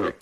Yeah.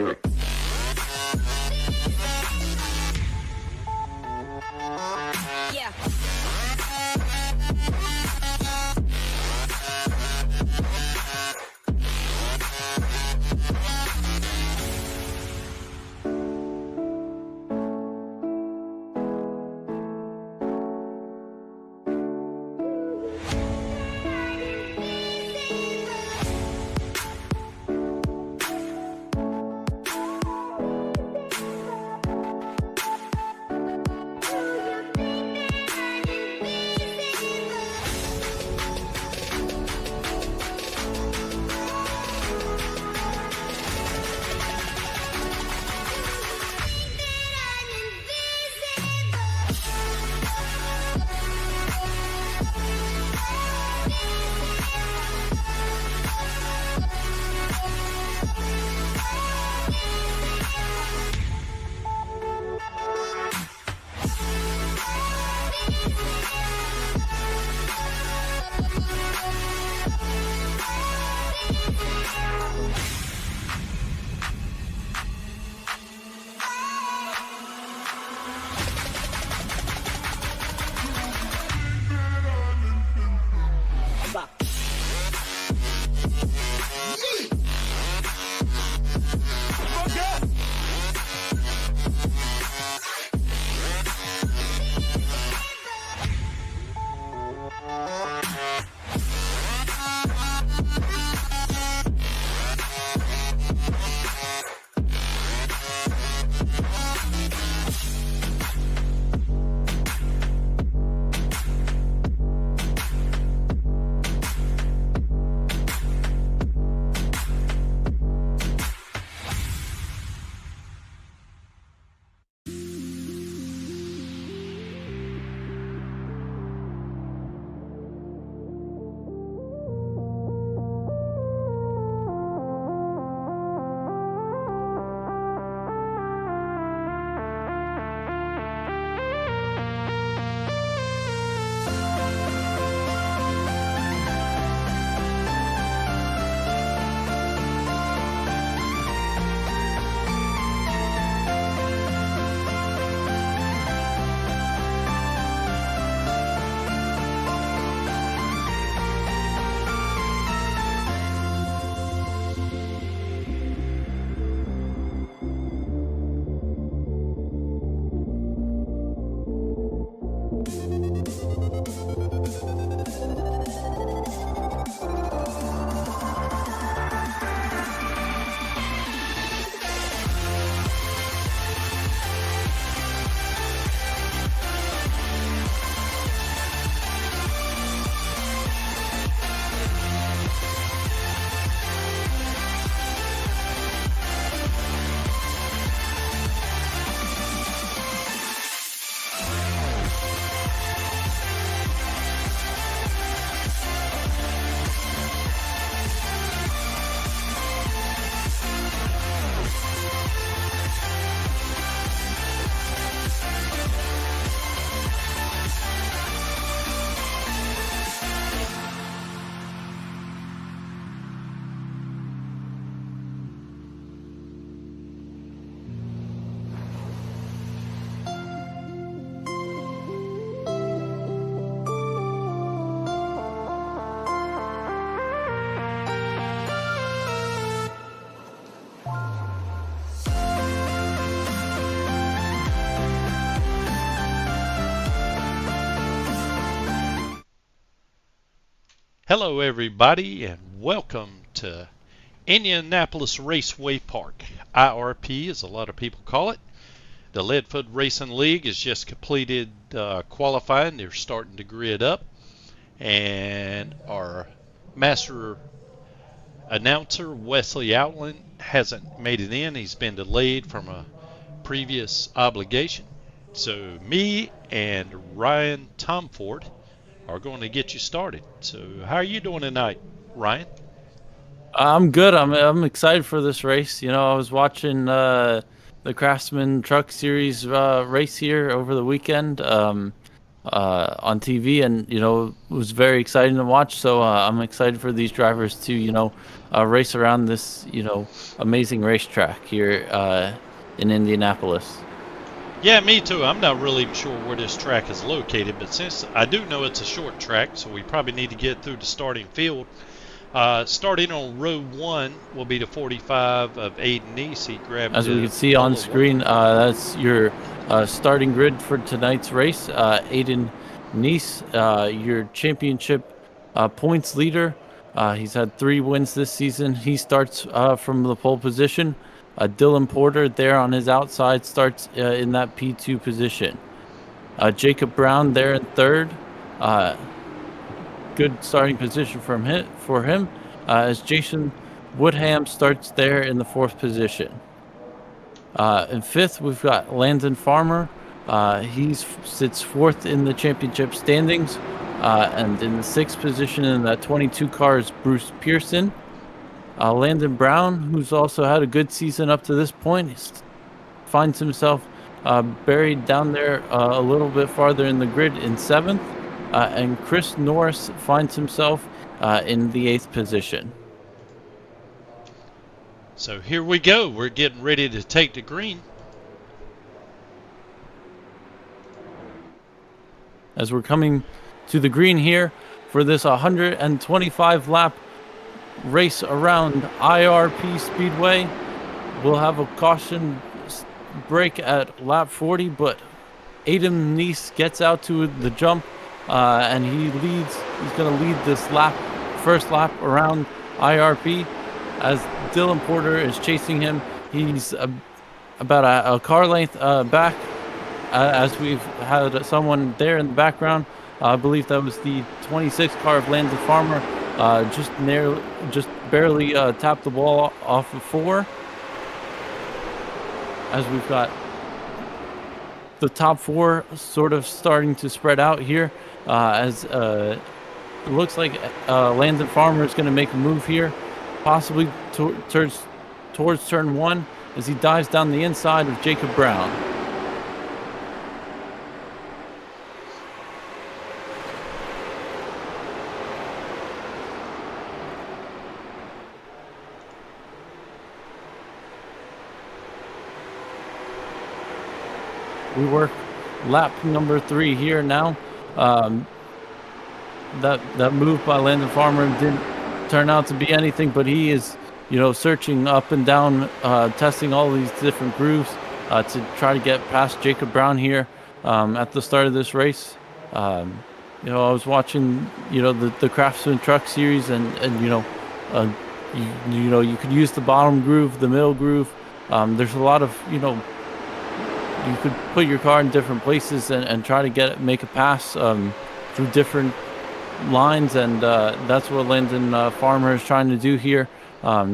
Yeah. Hello everybody and welcome to Indianapolis Raceway Park, IRP as a lot of people call it. The Leadfoot Racing League has just completed qualifying. They're starting to grid up, and our master announcer Wesley Outland hasn't made it in. He's been delayed from a previous obligation. So me and Ryan Tomford are going to get you started. So how are you doing tonight, Ryan? I'm good. I'm excited for this race. You know, I was watching the Craftsman Truck Series race here over the weekend on TV, and you know, it was very exciting to watch. So I'm excited for these drivers to, you know, race around this, amazing racetrack here in Indianapolis. Yeah, me too. I'm not really sure where this track is located, but since I do know it's a short track, so we probably need to get through the starting field. Starting on row 1 will be the 45 of Aiden Neese. He grabbed As we can see on screen, that's your starting grid for tonight's race. Aiden Neese, your championship points leader. He's had 3 wins this season. He starts from the pole position. Dylan Porter there on his outside starts in that P2 position. Jacob Brown there in third. Good starting position for him as Jason Woodham starts there in the 4th position. In 5th, we've got Landon Farmer. He sits 4th in the championship standings. And in the 6th position in that 22 car is Bruce Pearson. Landon Brown, who's also had a good season up to this point, finds himself buried down there a little bit farther in the grid in 7th. And Chris Norris finds himself in the 8th position. So here we go. We're getting ready to take the green. As we're coming to the green here for this 125 lap race around IRP Speedway, we'll have a caution break at lap 40, but Aiden Neese gets out to the jump. And he's going to lead this first lap around IRP as Dylan Porter is chasing him. He's about a car length back as we've had someone there in the background. I believe that was the 26 car of Landon Farmer. Just barely tapped the ball off of 4. As we've got the top 4 sort of starting to spread out here. As it looks like Landon Farmer is going to make a move here, possibly towards turn 1 as he dives down the inside of Jacob Brown. We work lap number 3 here now. That move by Landon Farmer didn't turn out to be anything, but he is, searching up and down, testing all these different grooves to try to get past Jacob Brown here at the start of this race. I was watching, the Craftsman Truck Series, and you could use the bottom groove, the middle groove. There's a lot of, you could put your car in different places and try to make a pass through different lines, and that's what Landon Farmer is trying to do here.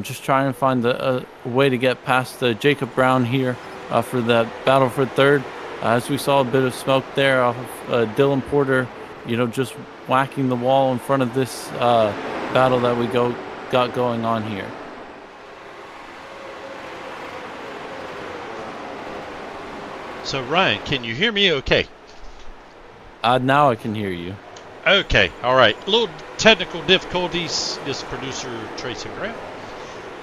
Just trying to find a way to get past Jacob Brown here for that battle for third. As we saw a bit of smoke there off of Dylan Porter, just whacking the wall in front of this battle that we got going on here. So Ryan, can you hear me okay? Now I can hear you. Okay, all right. A little technical difficulties. This producer Tracy Graham.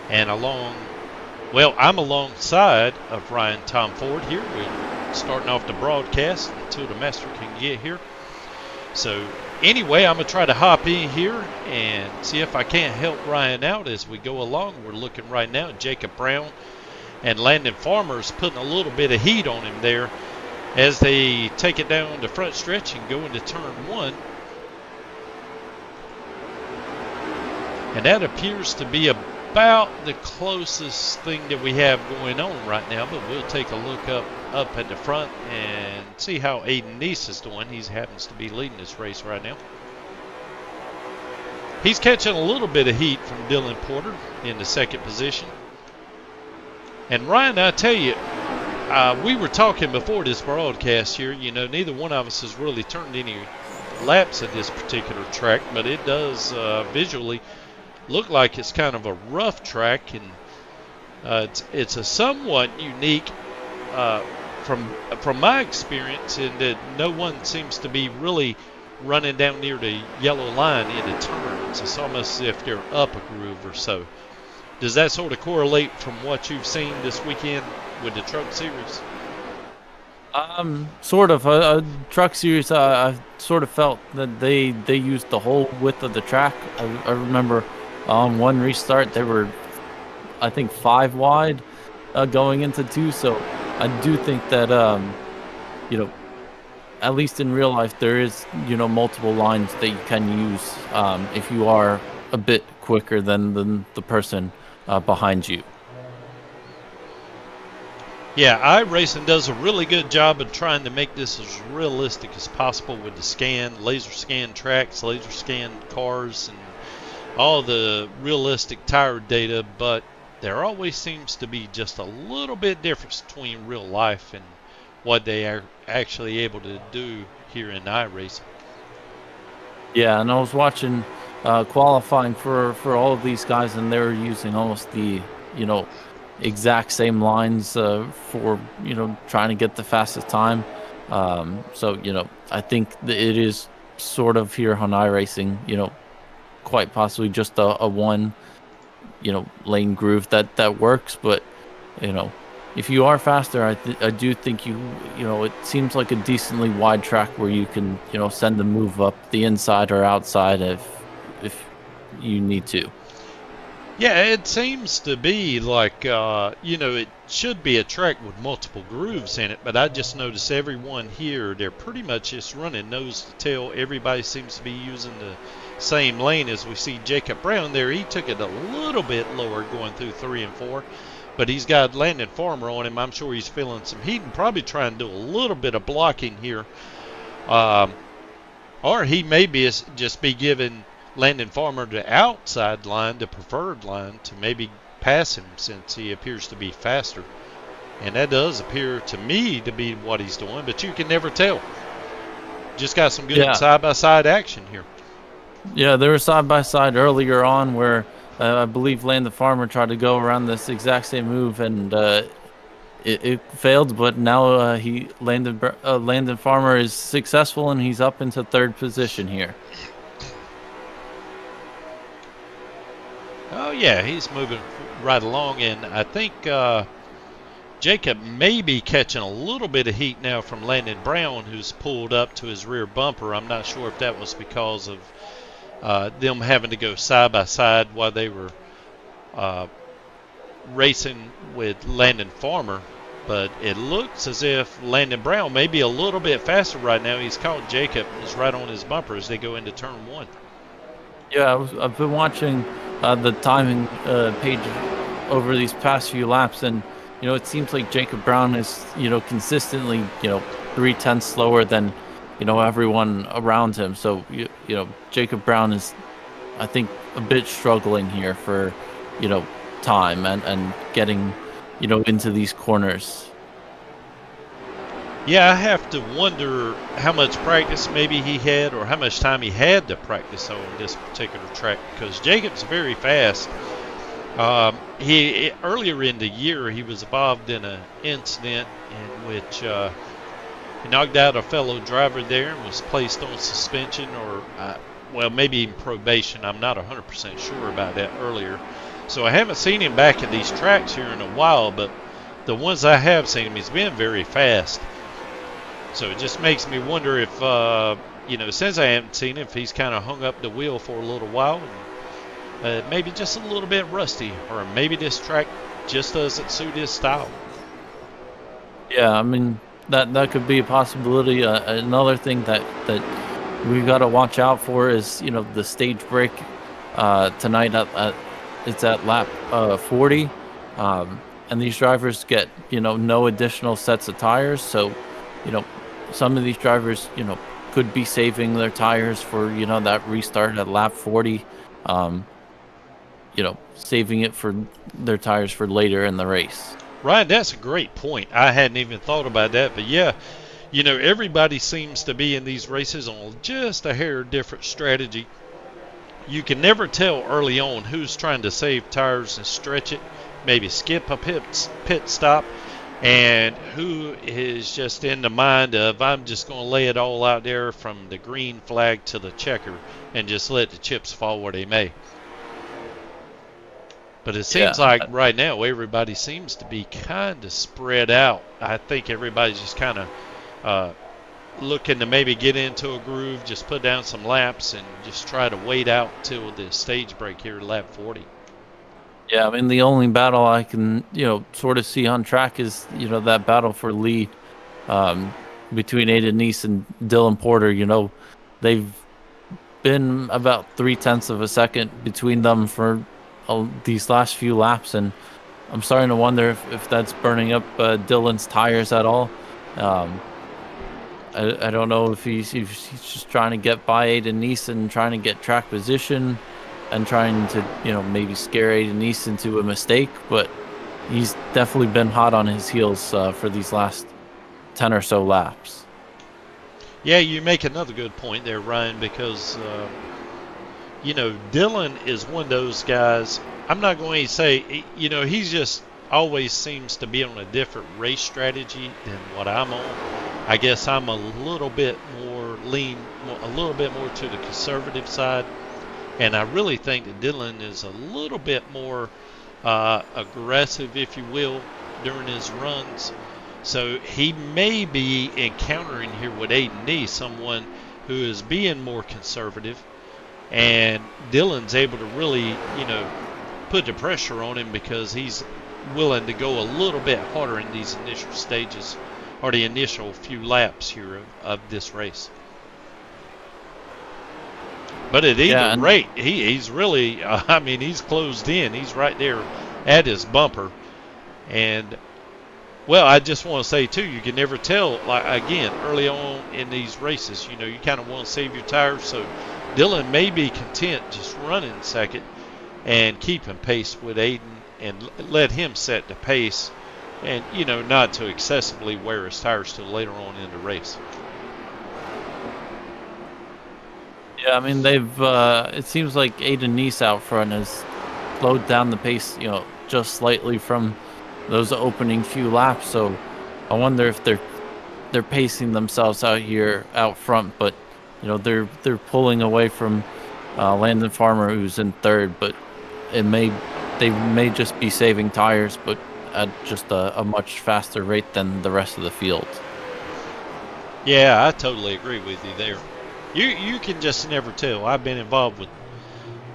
And I'm alongside of Ryan Tom Ford here. We're starting off the broadcast until the master can get here. So anyway, I'm going to try to hop in here and see if I can't help Ryan out as we go along. We're looking right now at Jacob Brown and Landon Farmer's putting a little bit of heat on him there as they take it down the front stretch and go into turn 1. And that appears to be about the closest thing that we have going on right now, but we'll take a look up at the front and see how Aiden Neese is doing. He happens to be leading this race right now. He's catching a little bit of heat from Dylan Porter in the 2nd position. And Ryan, I tell you, we were talking before this broadcast here, neither one of us has really turned any laps at this particular track, but it does visually look like it's kind of a rough track, and it's a somewhat unique from my experience in that no one seems to be really running down near the yellow line in the turns. It's almost as if they're up a groove or so. Does that sort of correlate from what you've seen this weekend with the truck series? Sort of. Truck series, I sort of felt that they used the whole width of the track. I remember on one restart they were, I think, 5 wide going into 2. So I do think that you know, at least in real life, there is, multiple lines that you can use if you are a bit quicker than the person behind you. Yeah, iRacing does a really good job of trying to make this as realistic as possible with the laser scan tracks, laser scan cars, and all the realistic tire data, but there always seems to be just a little bit difference between real life and what they are actually able to do here in iRacing. Yeah, and I was watching qualifying for all of these guys, and they were using almost the, exact same lines for, trying to get the fastest time. So, I think that it is sort of here on iRacing, quite possibly just a one, lane groove that works. But, if you are faster, I do think it seems like a decently wide track where you can, send the move up the inside or outside if you need to. Yeah, it seems to be like, it should be a track with multiple grooves in it, but I just noticed everyone here, they're pretty much just running nose to tail. Everybody seems to be using the same lane. As we see Jacob Brown there, he took it a little bit lower going through 3 and 4, but he's got Landon Farmer on him. I'm sure he's feeling some heat and probably trying to do a little bit of blocking here. Or he may just be giving Landon Farmer the outside line, the preferred line, to maybe pass him since he appears to be faster. And that does appear to me to be what he's doing, but you can never tell. Just got some good side-by-side action here. Yeah, there was side-by-side earlier on where I believe Landon Farmer tried to go around this exact same move, and it failed, but now Landon Farmer is successful, and he's up into 3rd position here. Oh, yeah, he's moving right along, and I think Jacob may be catching a little bit of heat now from Landon Brown, who's pulled up to his rear bumper. I'm not sure if that was because of them having to go side by side while they were racing with Landon Farmer, but it looks as if Landon Brown may be a little bit faster right now. He's caught Jacob is right on his bumper as they go into turn 1. Yeah, I've been watching the timing page over these past few laps, and it seems like Jacob Brown is consistently 0.3 slower than everyone around him. So Jacob Brown is, I think, a bit struggling here for time and getting into these corners. Yeah, I have to wonder how much practice maybe he had, or how much time he had to practice on this particular track, because Jacob's very fast. He earlier in the year he was involved in an incident in which he knocked out a fellow driver there and was placed on suspension, or maybe even probation. I'm not 100% sure about that earlier. So I haven't seen him back at these tracks here in a while, but the ones I have seen him, he's been very fast. So it just makes me wonder if, since I haven't seen him, if he's kind of hung up the wheel for a little while, and maybe just a little bit rusty, or maybe this track just doesn't suit his style. Yeah, I mean, that could be a possibility. Another thing that we got to watch out for is, the stage break tonight. It's at lap 40, and these drivers get, no additional sets of tires. So, some of these drivers, could be saving their tires for, that restart at lap 40, saving it for their tires for later in the race. Ryan, that's a great point. I hadn't even thought about that, but yeah, everybody seems to be in these races on just a hair different strategy. You can never tell early on who's trying to save tires and stretch it, maybe skip a pit stop, and who is just in the mind of, I'm just going to lay it all out there from the green flag to the checker and just let the chips fall where they may. But it seems like right now everybody seems to be kind of spread out. I think everybody's just kind of looking to maybe get into a groove, just put down some laps, and just try to wait out till the stage break here, lap 40. Yeah, I mean, the only battle I can, sort of see on track is, that battle for lead between Aiden Neese and Dylan Porter. They've been about 0.3 of a second between them for these last few laps, and I'm starting to wonder if that's burning up Dylan's tires at all. I don't know if he's just trying to get by Aiden Neese and trying to get track position and trying to, maybe scare Aiden Neese into a mistake, but he's definitely been hot on his heels for these last 10 or so laps. Yeah, you make another good point there, Ryan, because, Dylan is one of those guys. I'm not going to say, he's just always seems to be on a different race strategy than what I'm on. I guess I'm a little bit more a little bit more to the conservative side. And I really think that Dylan is a little bit more aggressive, if you will, during his runs. So he may be encountering here with Aiden Neese someone who is being more conservative. And Dylan's able to really, put the pressure on him because he's willing to go a little bit harder in these initial stages or the initial few laps here of this race. But at either rate, he's really, he's closed in. He's right there at his bumper. And, well, I just want to say, too, you can never tell, like, again, early on in these races, you kind of want to save your tires. So Dylan may be content just running second and keeping pace with Aiden and let him set the pace and, not to excessively wear his tires till later on in the race. Yeah, I mean, it seems like Aiden Neese out front has slowed down the pace, just slightly from those opening few laps. So I wonder if they're pacing themselves out here out front, but, they're pulling away from Landon Farmer, who's in third, but they may just be saving tires, but at just a much faster rate than the rest of the field. Yeah, I totally agree with you there. You can just never tell. I've been involved with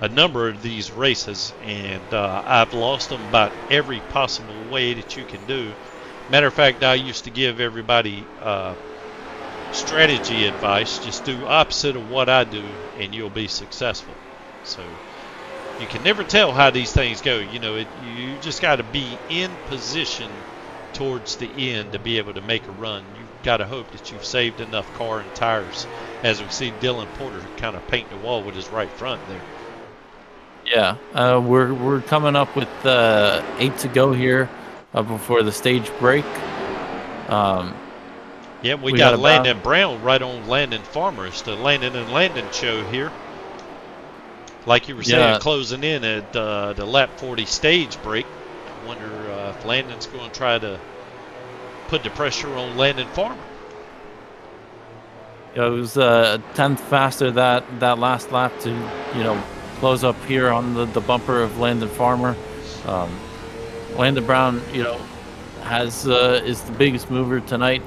a number of these races, and I've lost them about every possible way that you can do. Matter of fact, I used to give everybody strategy advice. Just do opposite of what I do, and you'll be successful. So you can never tell how these things go. You just got to be in position towards the end to be able to make a run. You've got to hope that you've saved enough car and tires, as we see Dylan Porter kind of paint the wall with his right front there. Yeah, we're coming up with 8 to go here before the stage break. Yeah, we got Landon Brown right on Landon Farmer. It's the Landon and Landon show here. Like you were saying, closing in at the lap 40 stage break. I wonder if Landon's going to try to put the pressure on Landon Farmer. Yeah, it was a 10th faster that last lap to, close up here on the bumper of Landon Farmer. Landon Brown, is the biggest mover tonight.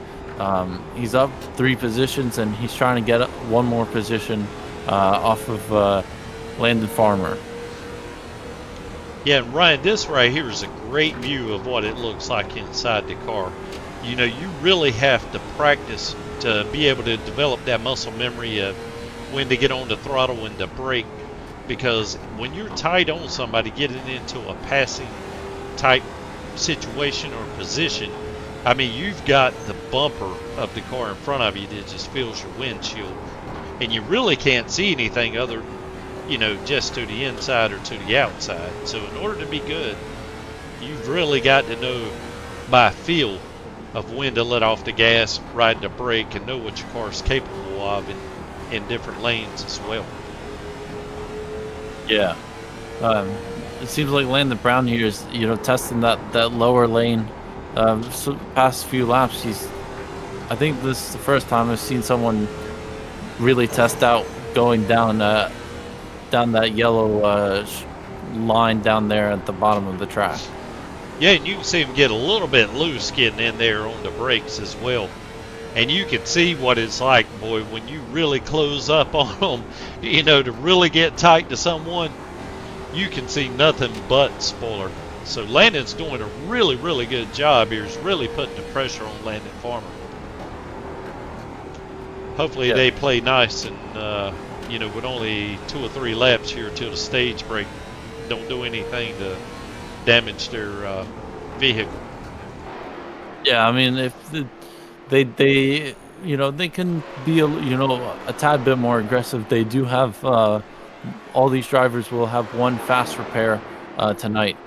He's up 3 positions, and he's trying to get one more position off of Landon Farmer. Yeah, and Ryan, this right here is a great view of what it looks like inside the car. You really have to practice to be able to develop that muscle memory of when to get on the throttle and to brake, because when you're tight on somebody getting into a passing type situation or position, you've got the bumper of the car in front of you that just fills your windshield, and you really can't see anything other just to the inside or to the outside. So in order to be good, you've really got to know by feel of when to let off the gas, ride the brake, and know what your car is capable of in different lanes as well. Yeah. It seems like Landon Brown here is, testing that lower lane. Past few laps, I think this is the first time I've seen someone really test out going down that yellow line down there at the bottom of the track. Yeah, and you can see him get a little bit loose getting in there on the brakes as well. And you can see what it's like, boy, when you really close up on them, you know, to really get tight to someone, you can see nothing but spoiler. So Landon's doing a really, really good job here. He's really putting the pressure on Landon Farmer. Hopefully they play nice and, you know, with only 2 or 3 laps here till the stage break, don't do anything to damage their vehicle. Yeah, I mean, if they you know, they can be, you know, a tad bit more aggressive. They do have all these drivers will have one fast repair tonight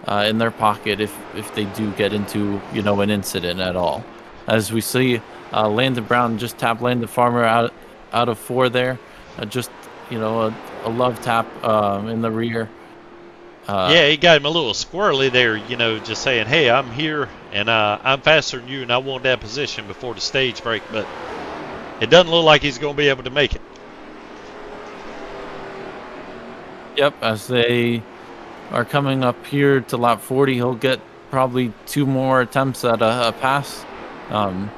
in their pocket if they do get into, you know, an incident at all. As we see, Landon Brown just tapped Landon Farmer out of 4 there. Just, you know, a love tap in the rear. Yeah, he got him a little squirrely there, you know, just saying, hey, I'm here and I'm faster than you and I want that position before the stage break, but it doesn't look like he's going to be able to make it. Yep, as they are coming up here to lap 40, he'll get probably 2 more attempts at a pass. You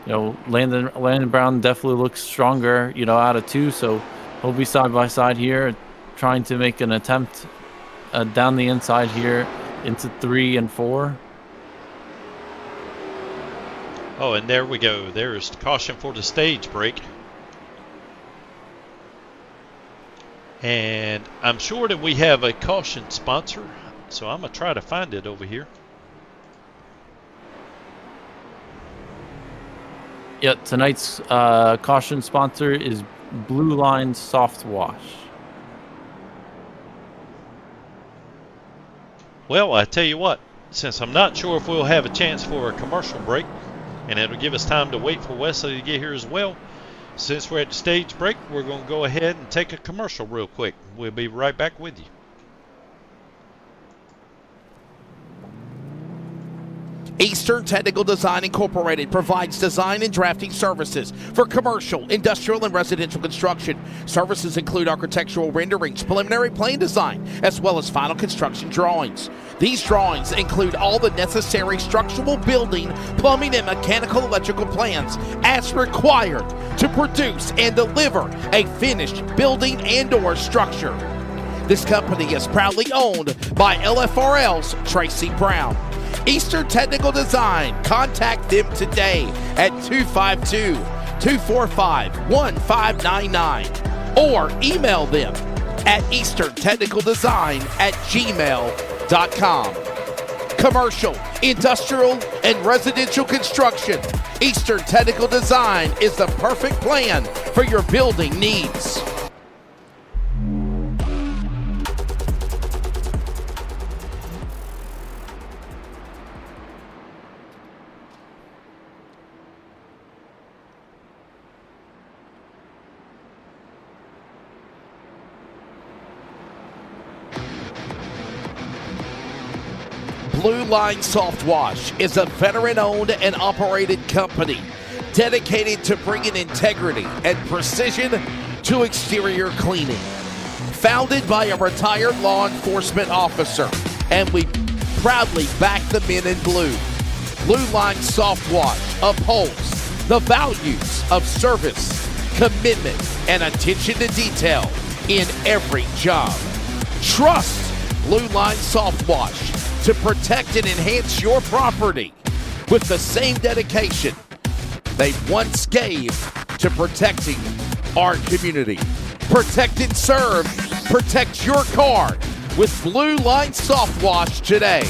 know, Landon Brown definitely looks stronger, you know, out of 2, so he'll be side by side here trying to make an attempt down the inside here into 3 and 4. Oh, and there we go. There's caution for the stage break. And I'm sure that we have a caution sponsor, so I'm going to try to find it over here. Yeah, tonight's caution sponsor is Blue Line Soft Wash. Well, I tell you what, since I'm not sure if we'll have a chance for a commercial break, and it'll give us time to wait for Wesley to get here as well, since we're at the stage break, we're going to go ahead and take a commercial real quick. We'll be right back with you. Eastern Technical Design Incorporated provides design and drafting services for commercial, industrial, and residential construction. Services include architectural renderings, preliminary plan design, as well as final construction drawings. These drawings include all the necessary structural, building, plumbing, and mechanical electrical plans as required to produce and deliver a finished building and/or structure. This company is proudly owned by LFRL's Tracy Brown. Eastern Technical Design. Contact them today at 252-245-1599 or email them at easterntechnicaldesign@gmail.com. Commercial, industrial, and residential construction. Eastern Technical Design is the perfect plan for your building needs. Blue Line Soft Wash is a veteran-owned and operated company dedicated to bringing integrity and precision to exterior cleaning. Founded by a retired law enforcement officer, and we proudly back the men in blue. Blue Line Soft Wash upholds the values of service, commitment, and attention to detail in every job. Trust Blue Line Soft Wash to protect and enhance your property with the same dedication they once gave to protecting our community. Protect and serve. Protect your car with Blue Line Soft Wash today.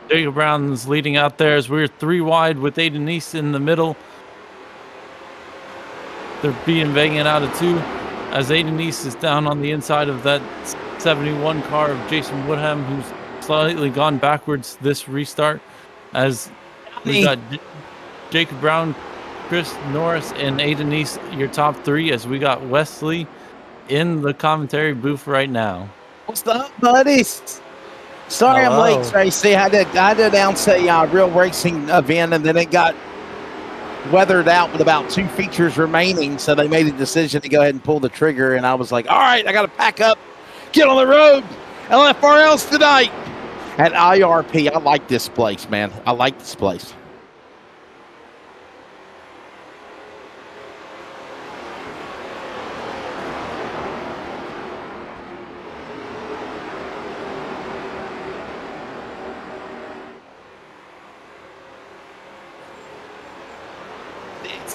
Jacob Brown's leading out there as we're 3 wide with Aiden East in the middle. They're being banging out of 2 as Aiden East is down on the inside of that 71 car of Jason Woodham, who's slightly gone backwards this restart. As We got Jacob Brown, Chris Norris, and Aiden East, your top three, as we got Wesley in the commentary booth right now. What's up, buddies? Sorry Hello. I'm late, Tracy. I had to announce a real racing event, and then it got weathered out with about 2 features remaining, so they made a decision to go ahead and pull the trigger, and I was like, all right, I got to pack up, get on the road, LFRLs tonight at IRP. I like this place, man. I like this place.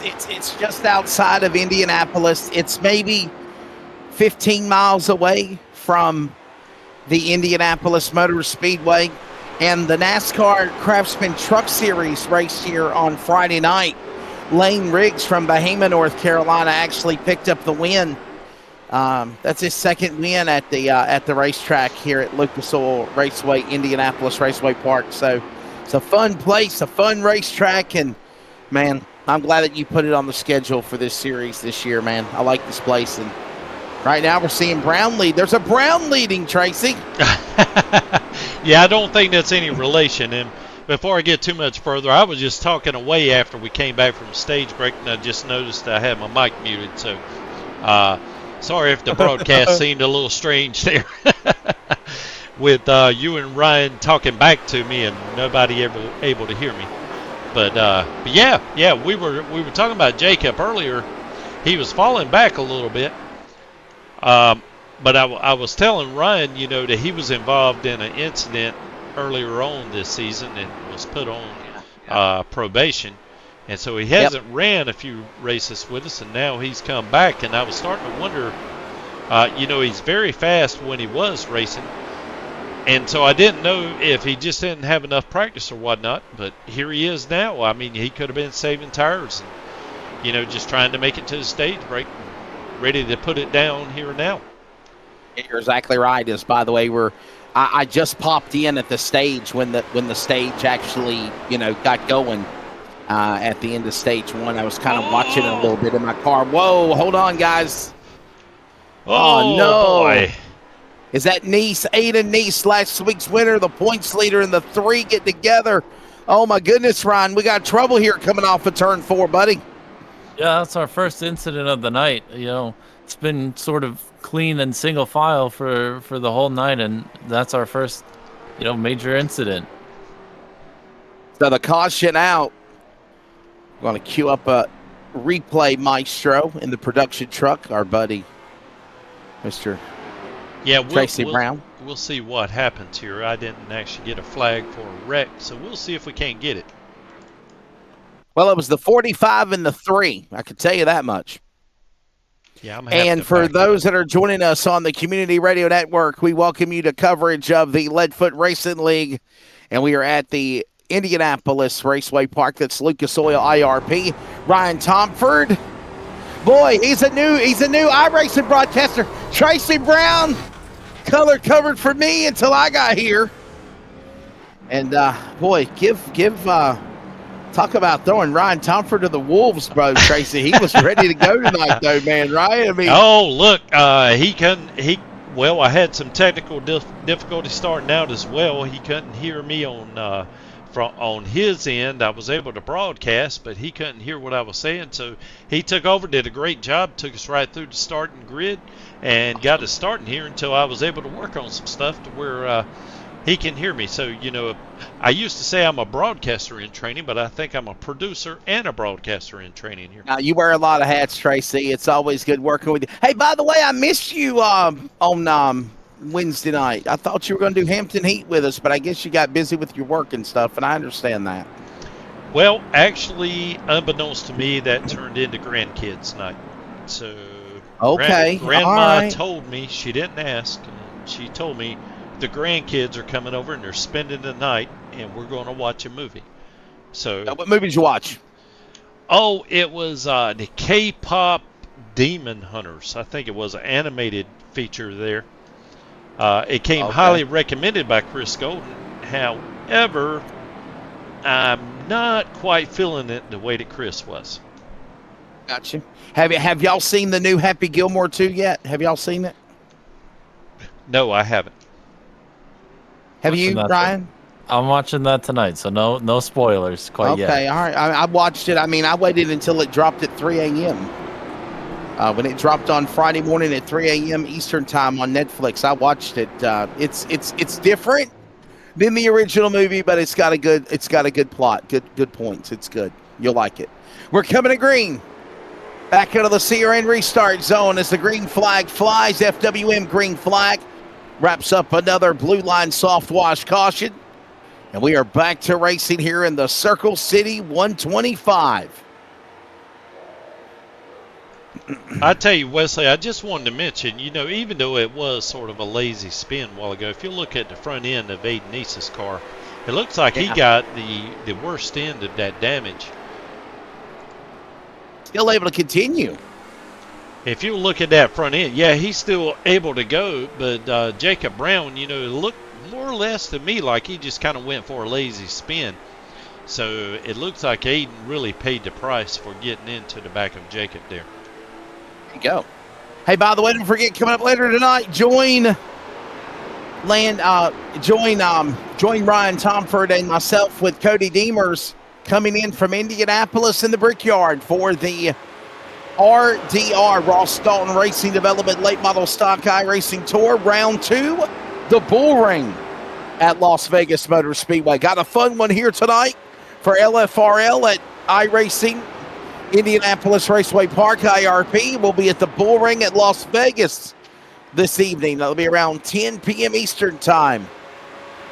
It's just outside of Indianapolis. It's maybe 15 miles away from the Indianapolis Motor Speedway. And the NASCAR Craftsman Truck Series race here on Friday night. Lane Riggs from Bahama, North Carolina, actually picked up the win. That's his second win at the racetrack here at Lucas Oil Raceway, Indianapolis Raceway Park. So it's a fun place, a fun racetrack, and man, I'm glad that you put it on the schedule for this series this year, man. I like this place, and right now we're seeing Brown lead. There's a Brown leading, Tracy. Yeah, I don't think that's any relation. And before I get too much further, I was just talking away after we came back from stage break, and I just noticed I had my mic muted. So sorry if the broadcast seemed a little strange there with you and Ryan talking back to me and nobody ever able to hear me. But yeah, we were talking about Jacob earlier. He was falling back a little bit. But I was telling Ryan, that he was involved in an incident earlier on this season and was put on probation. And so he hasn't ran a few races with us, and now he's come back. And I was starting to wonder, he's very fast when he was racing. And so I didn't know if he just didn't have enough practice or whatnot, but here he is now. I mean, he could have been saving tires and, just trying to make it to the stage break, ready to put it down here and now. You're exactly right. As by the way, I just popped in at the stage when the stage actually, got going at the end of stage 1. I was kind of watching it a little bit in my car. Whoa, hold on, guys. Oh no. Boy. Is that Aiden Neese, last week's winner, the points leader, and the 3 get together? Oh, my goodness, Ryan. We got trouble here coming off of turn 4, buddy. Yeah, that's our first incident of the night. It's been sort of clean and single file for the whole night, and that's our first, major incident. So the caution out. We're going to queue up a replay maestro in the production truck, our buddy, Mr. Tracy Brown. We'll see what happens here. I didn't actually get a flag for a wreck, so we'll see if we can't get it. Well, it was the 45 and the 3. I can tell you that much. Yeah, and for those that are joining us on the Community Radio Network, we welcome you to coverage of the Leadfoot Racing League, and we are at the Indianapolis Raceway Park. That's Lucas Oil IRP. Ryan Tomford, boy, he's a new iRacing broadcaster. Tracy Brown, color covered for me until I got here. And boy, talk about throwing Ryan Tomford to the wolves, bro. Tracy, he was ready to go tonight, though, man. Right? I mean, look, well, I had some technical difficulty starting out as well. He couldn't hear me on his end. I was able to broadcast, but he couldn't hear what I was saying. So he took over, did a great job, took us right through the starting grid, and got us starting here until I was able to work on some stuff to where he can hear me. So, I used to say I'm a broadcaster in training, but I think I'm a producer and a broadcaster in training here. Now, you wear a lot of hats, Tracy. It's always good working with you. Hey, by the way, I missed you on Wednesday night. I thought you were going to do Hampton Heat with us, but I guess you got busy with your work and stuff, and I understand that. Well, actually, unbeknownst to me, that turned into grandkids night. So, okay, Grandma told me, she didn't ask, and she told me the grandkids are coming over and they're spending the night, and we're going to watch a movie. So, what movie did you watch? Oh, it was the K-pop Demon Hunters. I think it was an animated feature there. It came highly recommended by Chris Golden. However, I'm not quite feeling it the way that Chris was. Gotcha. Have y'all seen the new Happy Gilmore 2 yet? Have y'all seen it? No, I haven't. Have you, Ryan? I'm watching that tonight, so no spoilers quite yet. Okay, all right. I watched it. I mean, I waited until it dropped at 3 a.m. When it dropped on Friday morning at 3 a.m. Eastern time on Netflix, I watched it. It's different than the original movie, but it's got a good plot, good points. It's good. You'll like it. We're coming to green. Back out of the CRN restart zone as the green flag flies. FWM green flag wraps up another blue line soft wash caution. And we are back to racing here in the Circle City 125. I tell you, Wesley, I just wanted to mention, even though it was sort of a lazy spin a while ago, if you look at the front end of Aiden East's car, it looks like he got the worst end of that damage. Still able to continue. If you look at that front end, yeah, he's still able to go, but Jacob Brown, it looked more or less to me like he just kind of went for a lazy spin. So it looks like Aiden really paid the price for getting into the back of Jacob there. There you go. Hey, by the way, don't forget, coming up later tonight, join Ryan Tomford and myself with Cody Deemers coming in from Indianapolis in the Brickyard for the RDR, Ross Dalton Racing Development Late Model Stock Racing Tour, Round 2, the Bull Ring at Las Vegas Motor Speedway. Got a fun one here tonight for LFRL at Iracing, Indianapolis Raceway Park. IRP will be at the Bull Ring at Las Vegas this evening. That'll be around 10 p.m. Eastern Time.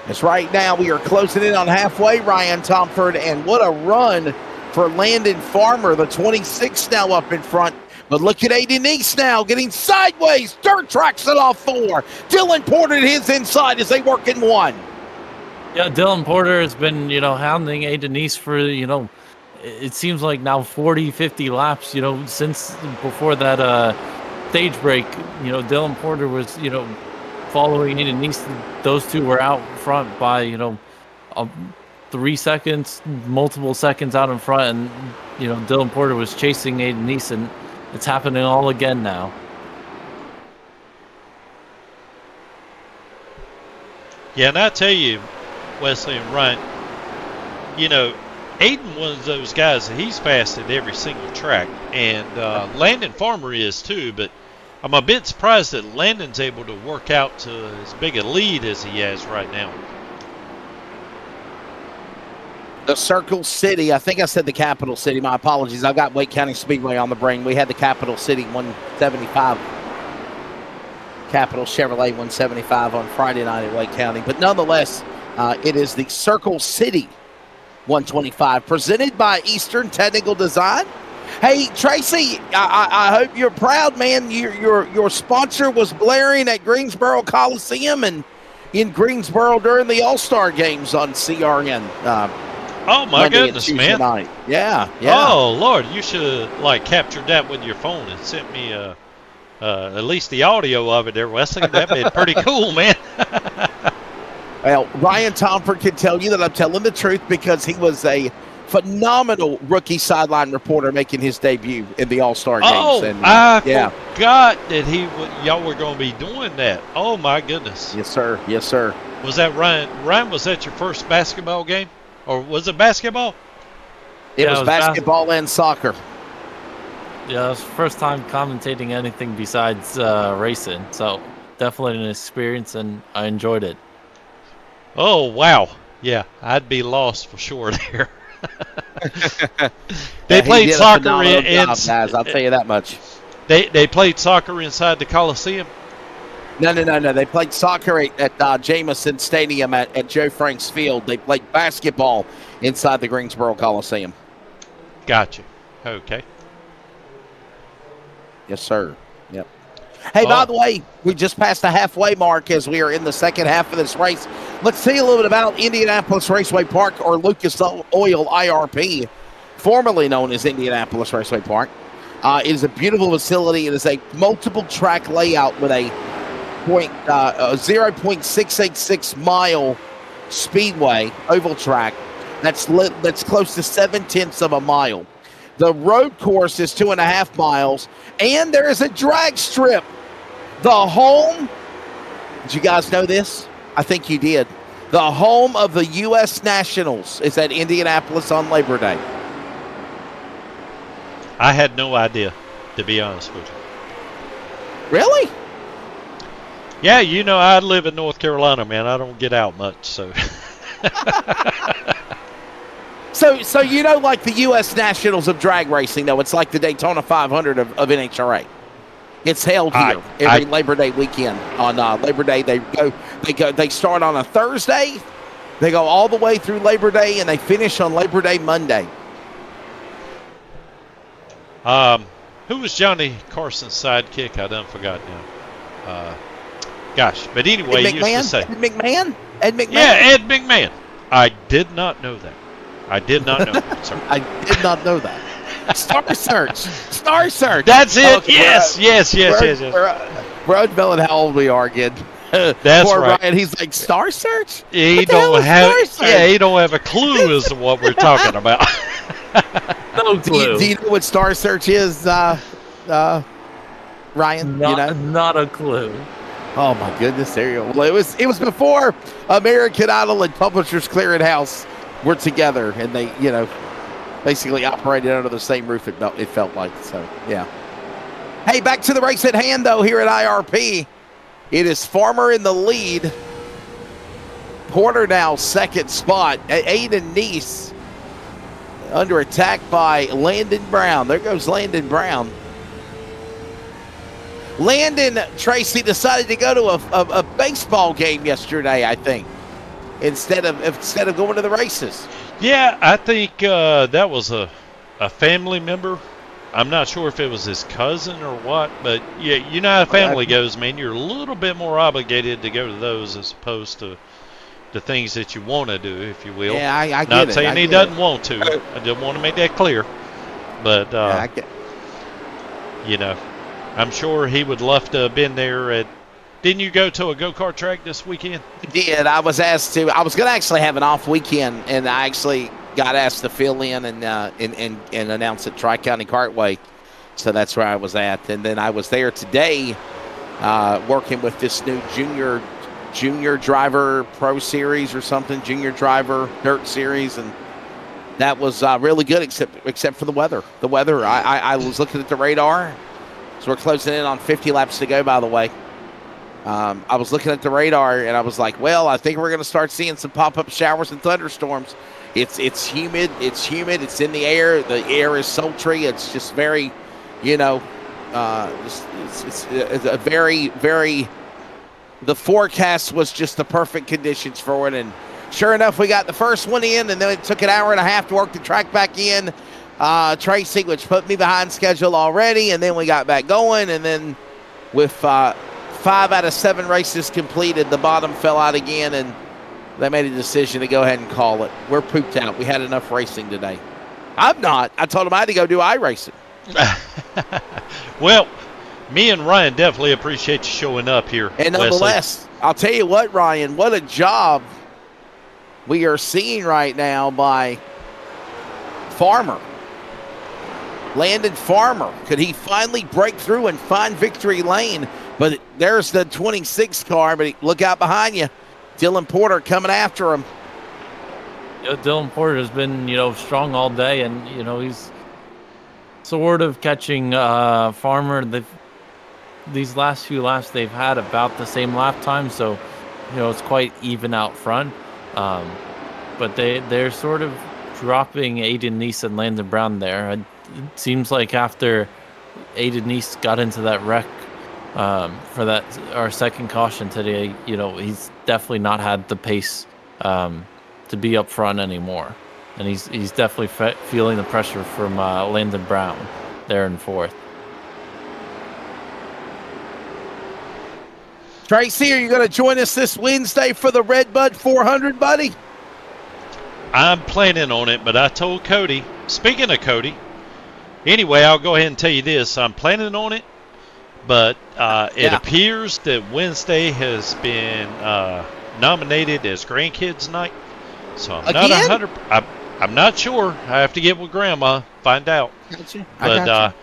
As right now we are closing in on halfway, Ryan Tomford, and what a run for Landon Farmer, the 26 now up in front. But look at Aiden East now getting sideways. Dirt tracks it off 4. Dylan Porter to his inside as they work in 1. Yeah, Dylan Porter has been, hounding Aiden East for, it seems like now 40, 50 laps, since before that stage break. Dylan Porter was, following Aiden East. Those two were out front by, 3 seconds, multiple seconds out in front, and Dylan Porter was chasing Aiden East, and it's happening all again now. Yeah, and I tell you, Wesley and Ryan, Aiden one of those guys that he's fast at every single track, and Landon Farmer is too, but I'm a bit surprised that Landon's able to work out to as big a lead as he has right now. The Circle City, I think I said the Capital City. My apologies. I've got Wake County Speedway on the brain. We had the Capital City 175. Capital Chevrolet 175 on Friday night at Wake County. But nonetheless, it is the Circle City 125 presented by Eastern Technical Design. Hey, Tracy, I hope you're proud, man. Your sponsor was blaring at Greensboro Coliseum and in Greensboro during the All-Star Games on CRN. Oh, my goodness, man. Night. Yeah. Oh, Lord, you should have, captured that with your phone and sent me at least the audio of it there, Wesley. That'd be pretty cool, man. Well, Ryan Tomford can tell you that I'm telling the truth because he was a phenomenal rookie sideline reporter making his debut in the All-Star Games. Oh, and, I forgot that y'all were going to be doing that. Oh, my goodness. Yes, sir. Yes, sir. Was that Ryan? Ryan, was that your first basketball game? Or was it basketball? It was basketball and soccer. Yeah, it was the first time commentating anything besides racing. So definitely an experience, and I enjoyed it. Oh, wow. Yeah, I'd be lost for sure there. They played soccer guys, I'll tell you that much. They played soccer inside the Coliseum? No. They played soccer at Jameson Stadium at Joe Franks Field. They played basketball inside the Greensboro Coliseum. Gotcha. Okay. Yes, sir. Yep. Hey, by the way, we just passed the halfway mark as we are in the second half of this race. Let's see a little bit about Indianapolis Raceway Park, or Lucas Oil IRP, formerly known as Indianapolis Raceway Park. It is a beautiful facility. It is a multiple track layout with a 0.686 mile speedway, oval track, That's close to 7/10 of a mile. The road course is 2.5 miles, and there is a drag strip. The home. Did you guys know this? I think you did. The home of the U.S. Nationals is at Indianapolis on Labor Day. I had no idea, to be honest with you. Really? Yeah, you know, I live in North Carolina, man. I don't get out much, so. So you know, like the U.S. Nationals of drag racing, though, it's like the Daytona 500 of NHRA. It's held here every Labor Day weekend. On Labor Day, they start on a Thursday, they go all the way through Labor Day, and they finish on Labor Day Monday. Who was Johnny Carson's sidekick? I done forgot now. Gosh, but anyway, Ed you used to say Ed McMahon. Yeah, Ed McMahon. I did not know that. I did not know that, sir. I did not know that. Star Search. That's it. Okay, yes. We're unveiling how old we are again. That's Poor right. Ryan, he's like, Star Search? He don't have a clue as to what we're talking about. No clue. Do you know what Star Search is, Ryan? Not a clue. Oh my goodness, there you go. Well, it was before American Idol and Publishers Clearinghouse were together, and they, basically operated under the same roof. It felt like. So yeah. Hey, back to the race at hand though. Here at IRP, it is Farmer in the lead. Porter now second spot. Aiden Neese under attack by Landon Brown. There goes Landon Brown. Landon Tracy decided to go to a baseball game yesterday, I think, instead of going to the races. Yeah, I think that was a family member. I'm not sure if it was his cousin or what, but yeah, you know how family goes, man. You're a little bit more obligated to go to those as opposed to the things that you want to do, if you will. Yeah, I get it. Not saying he doesn't want to. I just want to make that clear. But, I'm sure he would love to have been there. Didn't you go to a go-kart track this weekend? I did. I was asked to. I was going to actually have an off weekend, and I actually got asked to fill in and announce at Tri-County Kartway. So that's where I was at. And then I was there today working with this new junior driver pro series or something, junior driver dirt series, and that was really good except for the weather. The weather, I was looking at the radar. So we're closing in on 50 laps to go, by the way. I was looking at the radar, and I was like, well, I think we're going to start seeing some pop-up showers and thunderstorms. It's humid. It's in the air. The air is sultry. It's just very, it's a very, very, the forecast was just the perfect conditions for it. And sure enough, we got the first one in, and then it took an hour and a half to work the track back in. Tracy, which put me behind schedule already, and then we got back going, and then with 5 out of 7 races completed, the bottom fell out again, and they made a decision to go ahead and call it. We're pooped out. We had enough racing today. I'm not. I told them I had to go do iRacing. Well, me and Ryan definitely appreciate you showing up here. And nonetheless, I'll tell you what, Ryan, what a job we are seeing right now by Farmer. Landon Farmer. Could he finally break through and find victory lane? But there's the 26 car, but look out behind you. Dylan Porter coming after him. Dylan Porter has been, strong all day, and, he's sort of catching Farmer. These last few laps, they've had about the same lap time, so, it's quite even out front. But they're sort of dropping Aiden Neese and Landon Brown there. It seems like after Aiden Neese got into that wreck for our second caution today, he's definitely not had the pace to be up front anymore, and he's definitely feeling the pressure from Landon Brown there in fourth. Tracy, are you going to join us this Wednesday for the Redbud 400, buddy? I'm planning on it, but I told Cody. Speaking of Cody, anyway, I'll go ahead and tell you this. I'm planning on it, but it appears that Wednesday has been nominated as Grandkids Night. So I'm Again? not 100. I'm not sure. I have to get with Grandma, find out. Gotcha.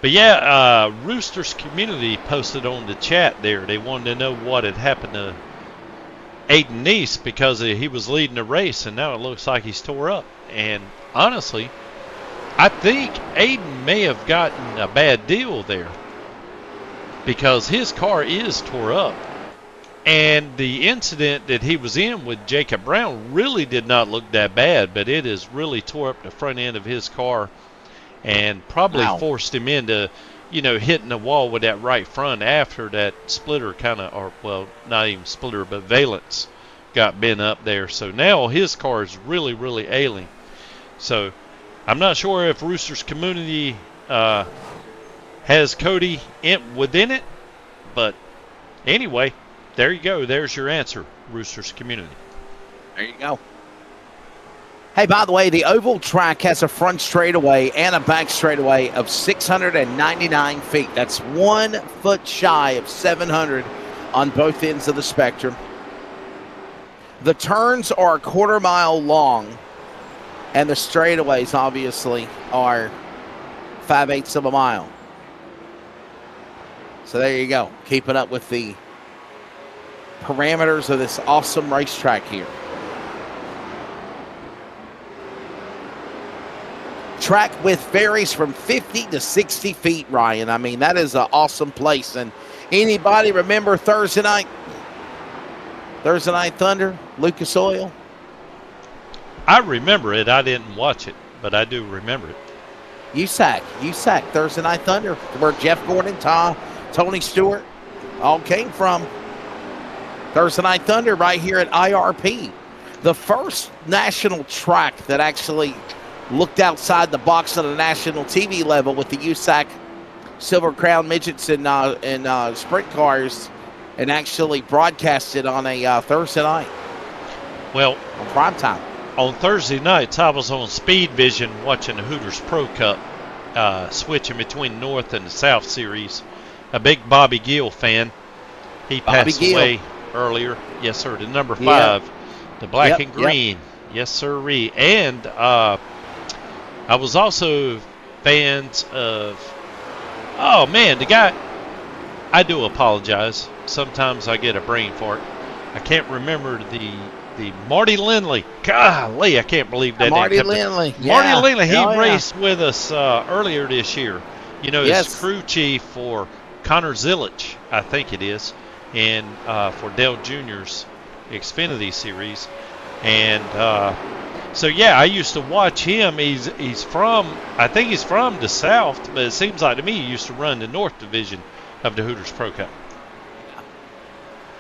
But yeah, Roosters community posted on the chat there. They wanted to know what had happened to Aiden Neese because he was leading the race, and now it looks like he's tore up. And honestly, I think Aiden may have gotten a bad deal there because his car is tore up. And the incident that he was in with Jacob Brown really did not look that bad, but it has really tore up the front end of his car and probably forced him into, hitting the wall with that right front after that splitter not even splitter, but valence got bent up there. So now his car is really, really ailing. So I'm not sure if Roosters community has Cody within it, but anyway, there you go. There's your answer, Roosters community. There you go. Hey, by the way, the oval track has a front straightaway and a back straightaway of 699 feet. That's 1 foot shy of 700 on both ends of the spectrum. The turns are a quarter-mile long, and the straightaways, obviously, are 5/8 of a mile. So there you go. Keeping up with the parameters of this awesome racetrack here. Track width varies from 50 to 60 feet, Ryan. I mean, that is an awesome place. And anybody remember Thursday night Thunder, Lucas Oil? I remember it. I didn't watch it, but I do remember it. USAC, Thursday Night Thunder, where Jeff Gordon, Tony Stewart all came from. Thursday Night Thunder right here at IRP. The first national track that actually looked outside the box on a national TV level with the USAC Silver Crown Midgets and sprint cars and actually broadcasted on a Thursday night. Well, on prime time. On Thursday nights, I was on Speed Vision watching the Hooters Pro Cup, switching between North and the South Series. A big Bobby Gill fan. He passed away earlier. Yes, sir. The number 5, the black and green. Yes, sirree. And I was also fans of, the guy. I do apologize. Sometimes I get a brain fart. I can't remember the Marty Lindley. Golly, I can't believe that Marty name. Lindley. Marty Lindley. He raced with us earlier this year. As crew chief for Connor Zillich, I think it is, and for Dale Jr.'s Xfinity Series. And I used to watch him. He's from the South, but it seems like to me he used to run the North Division of the Hooters Pro Cup.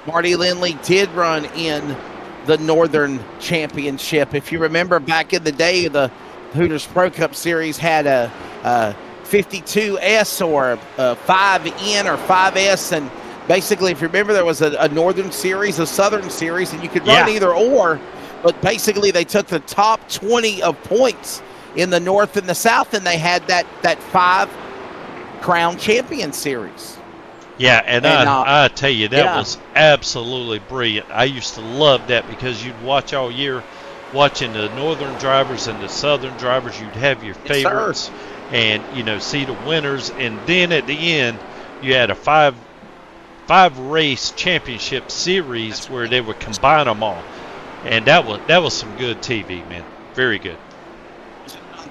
Marty Lindley did run in the Northern Championship. If you remember back in the day, the Hooters Pro Cup Series had a 52S or a 5N or 5S, and basically, if you remember, there was a Northern Series, a Southern Series, and you could run either or, but basically they took the top 20 of points in the North and the South, and they had that 5 Crown Champion Series. Yeah, and I tell you, that was absolutely brilliant. I used to love that because you'd watch all year, watching the Northern drivers and the Southern drivers. You'd have your favorites and, see the winners. And then at the end, you had a five race championship series where they would combine them all. And that was some good TV, man. Very good.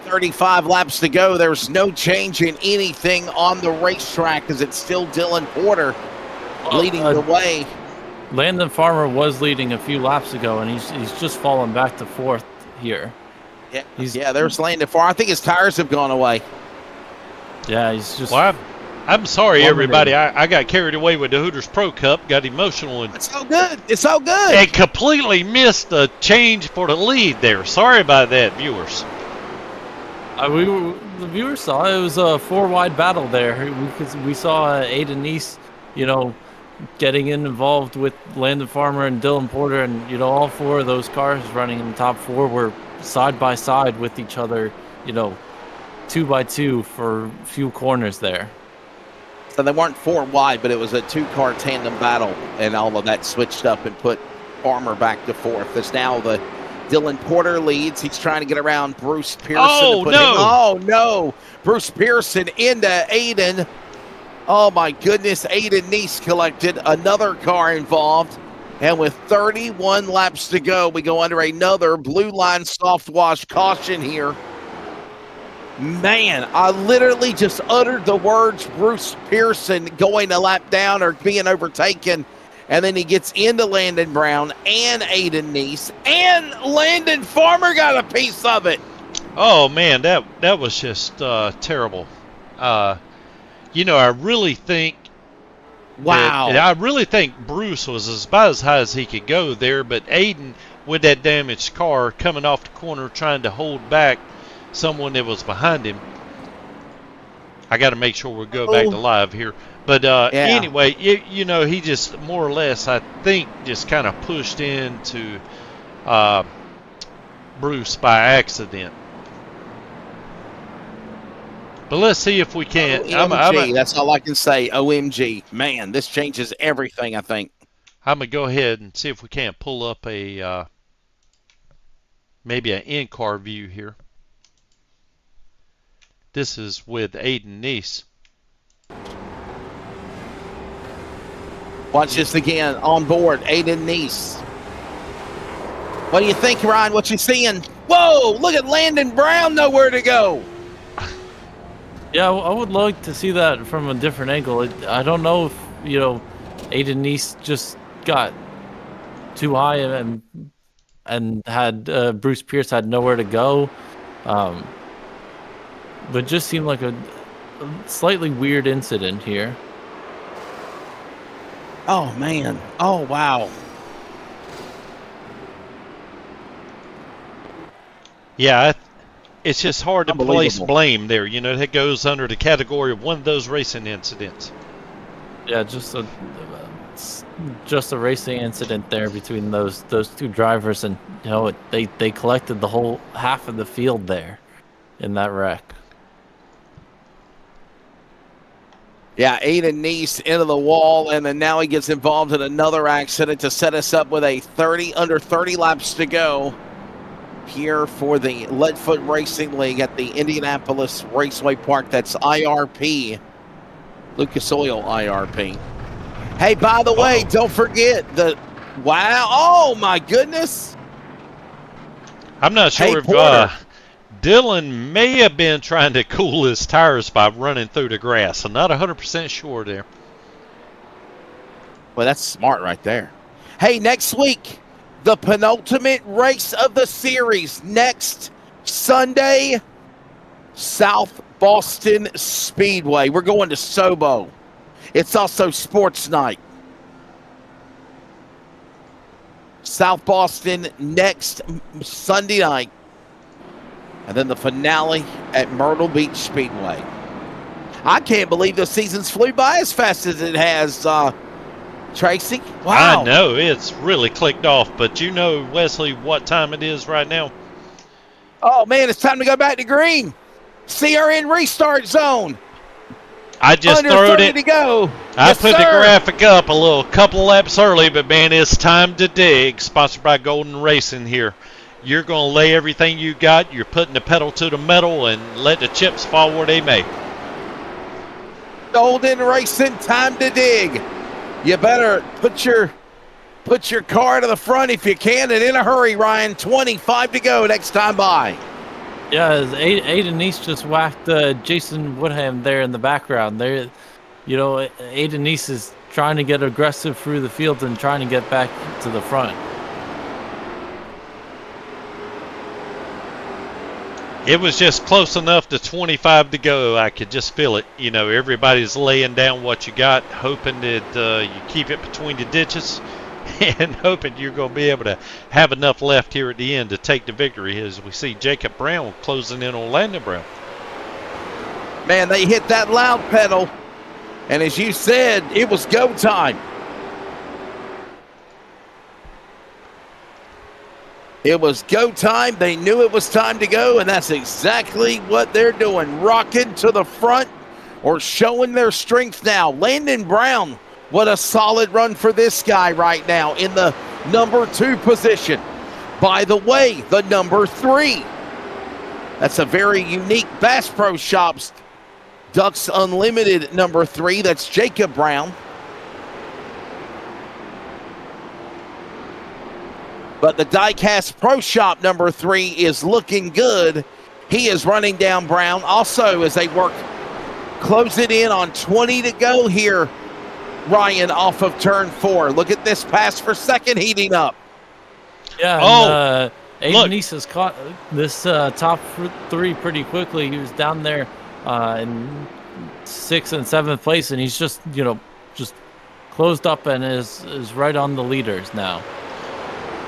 35 laps to go. There's no change in anything on the racetrack as it's still Dylan Porter leading the way. Landon Farmer was leading a few laps ago, and he's just fallen back to 4th here. There's Landon Farmer. I think his tires have gone away. Yeah, he's just... Well, I'm sorry, everybody. I got carried away with the Hooters Pro Cup, got emotional. It's so good. It's so good. And completely missed the change for the lead there. Sorry about that, viewers. The viewers saw it was a 4-wide battle there. We saw Aiden Neese, getting involved with Landon Farmer and Dylan Porter, and all 4 of those cars running in the top 4 were side by side with each other, 2 by 2 for a few corners there. So they weren't 4 wide, but it was a 2-car tandem battle, and all of that switched up and put Farmer back to 4th. As now the Dylan Porter leads. He's trying to get around Bruce Pearson. Oh, no. Oh, no. Bruce Pearson into Aiden. Oh, my goodness. Aiden Neese collected. Another car involved. And with 31 laps to go, we go under another blue line soft wash caution here. Man, I literally just uttered the words Bruce Pearson going a lap down or being overtaken. And then he gets into Landon Brown and Aiden Neese. And Landon Farmer got a piece of it. Oh, man, that was just terrible. I really think wow. I really think Bruce was about as high as he could go there, but Aiden, with that damaged car coming off the corner trying to hold back someone that was behind him. I got to make sure we go back to live here. But anyway, he just more or less, I think, just kind of pushed into Bruce by accident. But let's see if we can. OMG, that's all I can say. OMG. Man, this changes everything, I think. I'm going to go ahead and see if we can't pull up a maybe an in-car view here. This is with Aiden Neese. Watch this again. On board, Aiden Neese. What do you think, Ryan? What you seeing? Whoa, look at Landon Brown, nowhere to go. Yeah, I would like to see that from a different angle. I don't know if, Aiden Neese just got too high and had Bruce Pierce had nowhere to go. But just seemed like a slightly weird incident here. Oh, man. Oh, wow. Yeah, it's just hard to place blame there. That goes under the category of one of those racing incidents. Yeah, just a racing incident there between those two drivers, and they collected the whole half of the field there in that wreck. Yeah, Aiden Neese into the wall, and then now he gets involved in another accident to set us up with under 30 laps to go here for the Leadfoot Racing League at the Indianapolis Raceway Park. That's IRP, Lucas Oil IRP. Hey, by the way, don't forget wow, oh my goodness. I'm not sure if Dylan may have been trying to cool his tires by running through the grass. I'm not 100% sure there. Well, that's smart right there. Hey, next week, the penultimate race of the series. Next Sunday, South Boston Speedway. We're going to Sobo. It's also sports night. South Boston next Sunday night. And then the finale at Myrtle Beach Speedway. I can't believe the season's flew by as fast as it has, Tracy. Wow. I know, it's really clicked off. But Wesley, what time it is right now? Oh, man, it's time to go back to green. CRN restart zone. I just throwed it. To go. I put the graphic up a couple laps early, but, man, it's time to dig. Sponsored by Golden Racing here. You're going to lay everything you got. You're putting the pedal to the metal and let the chips fall where they may. Golden Racing, time to dig. You better put your car to the front if you can, and in a hurry, Ryan. 25 to go next time by. Yeah, Aiden Neese just whacked Jason Woodham there in the background. There, Aiden Neese is trying to get aggressive through the field and trying to get back to the front. It was just close enough to 25 to go. I could just feel it. Everybody's laying down what you got, hoping that you keep it between the ditches and hoping you're going to be able to have enough left here at the end to take the victory, as we see Jacob Brown closing in on Landon Brown. Man, they hit that loud pedal, and as you said, it was go time. It was go time. They knew it was time to go, and that's exactly what they're doing. Rocking to the front or showing their strength now. Landon Brown, what a solid run for this guy right now in the number 2 position. by the way, the number 3. That's a very unique Bass Pro Shops Ducks Unlimited number 3. That's Jacob Brown. But the Diecast Pro Shop number 3 is looking good. He is running down Brown. Also, as they work, close it in on 20 to go here, Ryan, off of turn 4. Look at this pass for second heating up. Yeah, Aiden Neese has caught this top 3 pretty quickly. He was down there in 6th and 7th place, and he's just closed up and is right on the leaders now.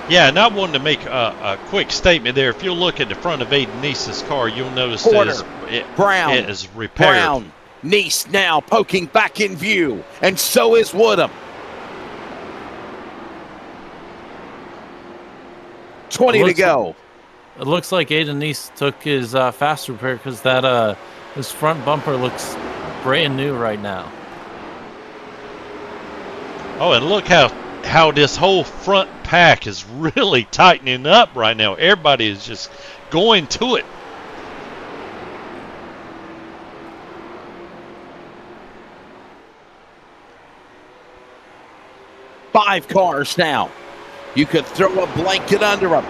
Yeah, and I wanted to make a quick statement there. If you look at the front of Aiden Neese's car, you'll notice Brown, it is repaired. Brown, Neese now poking back in view, and so is Woodham. 20 to go. It looks like Aiden Neese took his fast repair because that his front bumper looks brand new right now. Oh, and look how this whole front pack is really tightening up right now. Everybody is just going to it. Five cars now. You could throw a blanket under them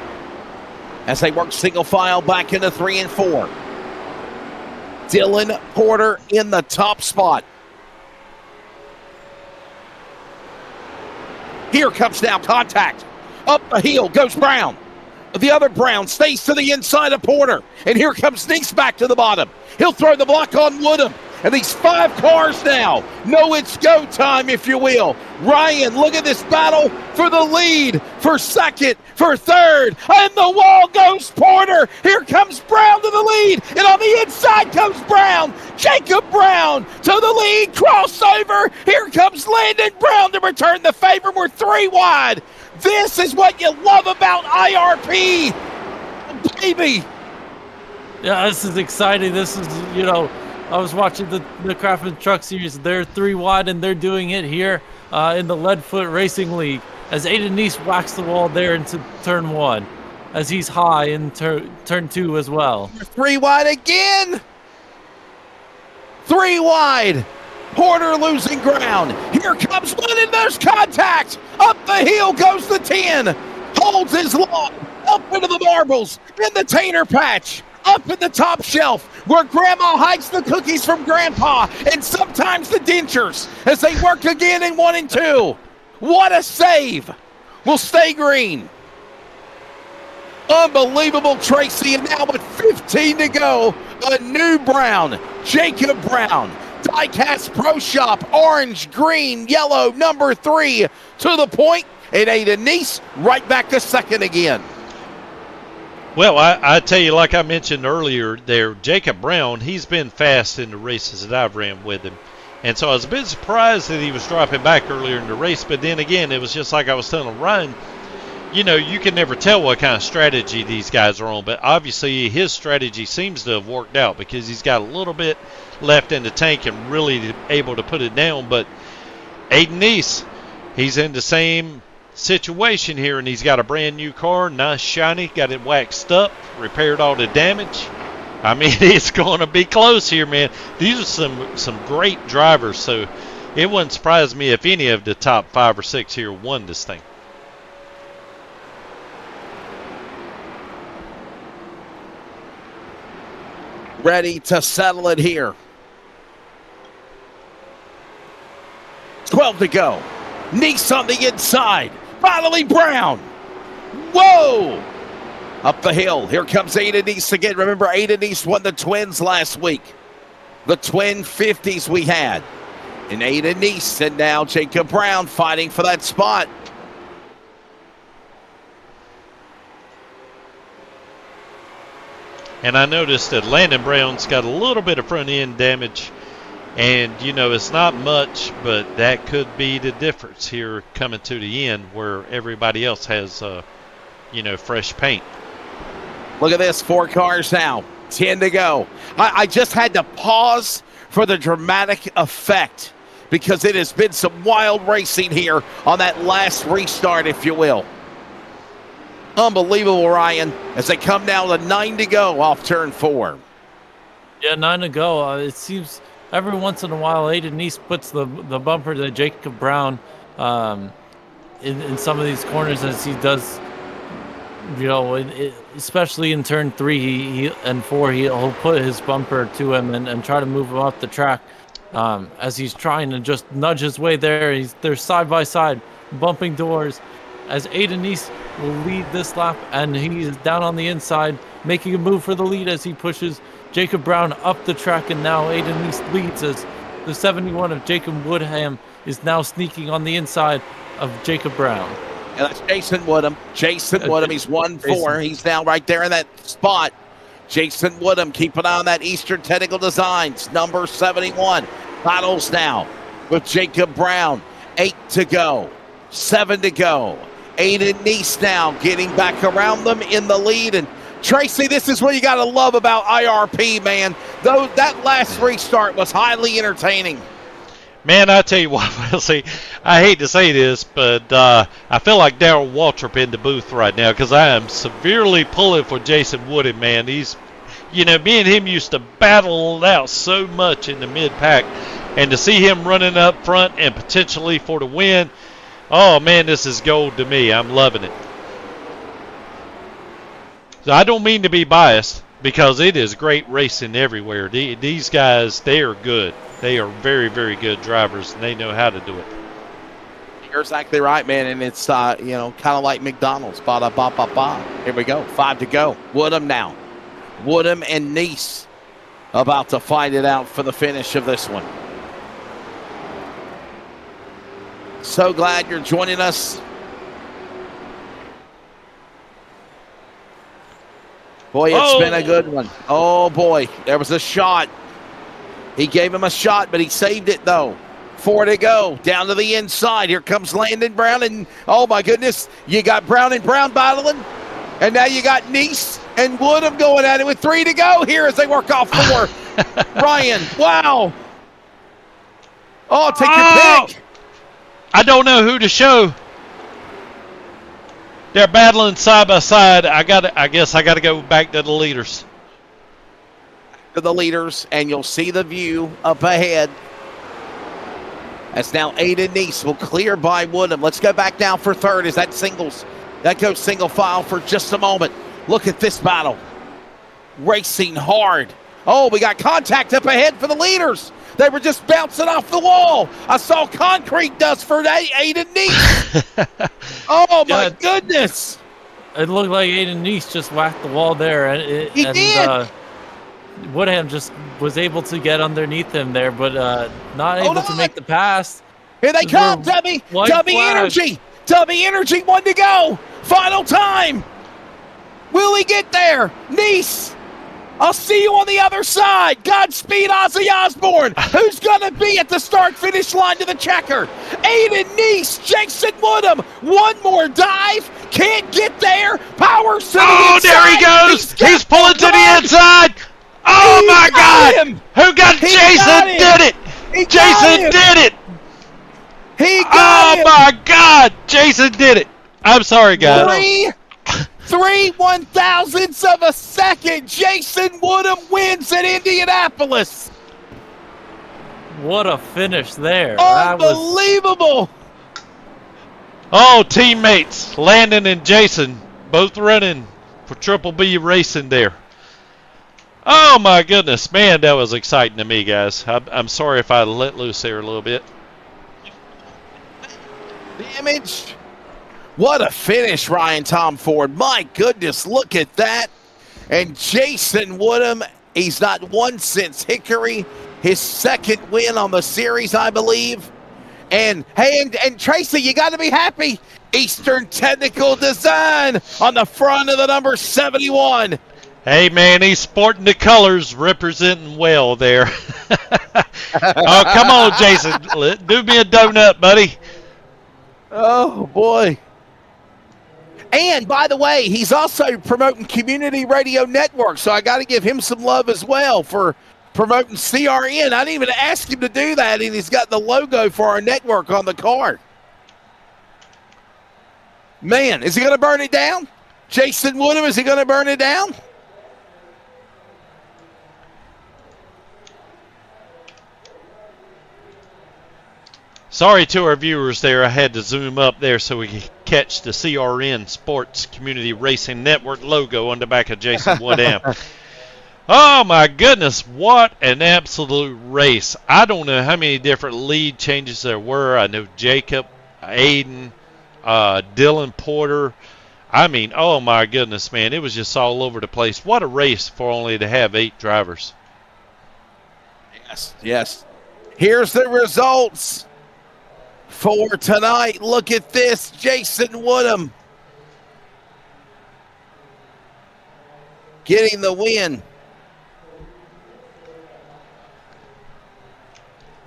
as they work single file back into 3 and 4. Dylan Porter in the top spot. Here comes now contact. Up the hill goes Brown. The other Brown stays to the inside of Porter. And here comes Neese back to the bottom. He'll throw the block on Woodham. And these 5 cars now know it's go time, if you will. Ryan, look at this battle for the lead, for second, for third. And the wall goes Porter. Here comes Brown to the lead. And on the inside comes Brown. Jacob Brown to the lead. Crossover. Here comes Landon Brown to return the favor. We're 3 wide. This is what you love about IRP, baby. Yeah, this is exciting. This is, I was watching the Craftsman Truck Series. They're 3 wide, and they're doing it here in the Leadfoot Racing League as Aiden Neese whacks the wall there into turn 1 as he's high in turn 2 as well. 3 wide again. 3 wide. Porter losing ground. Here comes one, and there's contact. Up the hill goes the 10. Holds his log up into the marbles in the Tainer patch. Up in the top shelf where Grandma hides the cookies from Grandpa and sometimes the dentures as they work again in 1 and 2. What a save. Will stay green. Unbelievable, Tracy. And now with 15 to go, a new Brown, Jacob Brown. Diecast Pro Shop, orange, green, yellow, number 3 to the point. And Aiden Neese right back to second again. Well, I tell you, like I mentioned earlier there, Jacob Brown, he's been fast in the races that I've ran with him. And so I was a bit surprised that he was dropping back earlier in the race. But then again, it was just like I was telling Ryan, you can never tell what kind of strategy these guys are on. But obviously his strategy seems to have worked out because he's got a little bit left in the tank and really able to put it down. But Aiden Neese, he's in the same situation here, and he's got a brand new car, nice shiny, got it waxed up, repaired all the damage. I mean, it's going to be close here, man. These are some great drivers, so it wouldn't surprise me if any of the top 5 or 6 here won this thing. Ready to settle it here. 12 to go. Neese on the inside. Finally, Brown. Whoa! Up the hill. Here comes Aiden Neese again. Remember, Aiden Neese won the Twins last week. The Twin 50s we had. And Aiden Neese and now Jacob Brown fighting for that spot. And I noticed that Landon Brown's got a little bit of front end damage. And, it's not much, but that could be the difference here coming to the end where everybody else has, fresh paint. Look at this, 4 cars now, 10 to go. I just had to pause for the dramatic effect because it has been some wild racing here on that last restart, if you will. Unbelievable, Ryan, as they come down to 9 to go off turn 4. Yeah, 9 to go. It seems every once in a while, Aiden Neese puts the bumper to Jacob Brown in some of these corners as he does. You know, especially in turn 3 and 4, he'll put his bumper to him and try to move him up the track as he's trying to just nudge his way there. They're side by side, bumping doors, as Aiden Neese will lead this lap, and he is down on the inside, making a move for the lead as he pushes Jacob Brown up the track, and now Aiden Neese leads as the 71 of Jacob Woodham is now sneaking on the inside of Jacob Brown. And that's Jason Woodham. Jason Woodham, he's 1-4. He's now right there in that spot. Jason Woodham, keep an eye on that Eastern Technical Designs, number 71. Battles now with Jacob Brown. 8 to go. 7 to go. Aiden Neese now getting back around them in the lead. And Tracy, this is what you got to love about IRP, man. Though that last restart was highly entertaining. Man, I tell you what, well, see, I hate to say this, but I feel like Darrell Waltrip in the booth right now because I am severely pulling for Jason Woodham, man. He's, you know, me and him used to battle it out so much in the mid-pack, and to see him running up front and potentially for the win, oh, man, this is gold to me. I'm loving it. So I don't mean to be biased because it is great racing everywhere. These guys, they are good. They are very, very good drivers, and they know how to do it. You're exactly right, man, and it's, you know, kind of like McDonald's. Ba-da-ba-ba-ba. Here we go. 5 to go. Woodham now. Woodham and Neese about to fight it out for the finish of this one. So glad you're joining us. Boy, it's been a good one. Oh, boy. There was a shot. He gave him a shot, but he saved it, though. 4 to go. Down to the inside. Here comes Landon Brown. And, oh, my goodness, you got Brown and Brown battling. And now you got Neese and Woodham going at it with 3 to go here as they work off 4. Ryan, wow. Oh, take your pick. I don't know who to show. They're battling side by side. I guess I got to go back to the leaders. To the leaders, and you'll see the view up ahead. As now Aiden Neese will clear by Woodham. Let's go back now for third. Is that singles? That goes single file for just a moment. Look at this battle. Racing hard. Oh, we got contact up ahead for the leaders. They were just bouncing off the wall. I saw concrete dust for Aiden Neese. Oh, my goodness. It looked like Aiden Neese just whacked the wall there. He did. Woodham just was able to get underneath him there, but not able to make the pass. Here they come, Tubby. Tubby Energy. Tubby Energy, 1 to go. Final time. Will he get there? Neese. I'll see you on the other side. Godspeed, Ozzy Osbourne. Who's going to be at the start-finish line to the checker? Aiden Neese, Jason Woodham. One more dive. Can't get there. Powers to the inside. There he goes. He's pulling to the inside. Oh, my God. Who got Jason? Did it. Jason did it. He got him. Oh, my God. Jason did it. I'm sorry, guys. 3 1,000ths of a second. Jason Woodham wins at Indianapolis. What a finish there. Unbelievable. Oh, teammates, Landon and Jason, both running for Triple B Racing there. Oh, my goodness. Man, that was exciting to me, guys. I'm sorry if I let loose there a little bit. Damage. What a finish, Ryan Tom Ford. My goodness, look at that. And Jason Woodham, he's not won since Hickory. His second win on the series, I believe. And hey, and Tracy, you got to be happy. Eastern Technical Design on the front of the number 71. Hey, man, he's sporting the colors, representing well there. Oh, come on, Jason. Do me a donut, buddy. Oh, boy. And, by the way, he's also promoting Community Radio Network, so I got to give him some love as well for promoting CRN. I didn't even ask him to do that, and he's got the logo for our network on the car. Man, is he going to burn it down? Jason Woodham, is he going to burn it down? Sorry to our viewers there. I had to zoom up there so we could catch the CRN Sports Community Racing Network logo on the back of Jason Woodham. Oh, my goodness. What an absolute race. I don't know how many different lead changes there were. I know Jacob, Aiden, Dylan Porter. I mean, oh, my goodness, man. It was just all over the place. What a race for only to have 8 drivers. Yes. Here's the results for tonight. Look at this. Jason Woodham getting the win.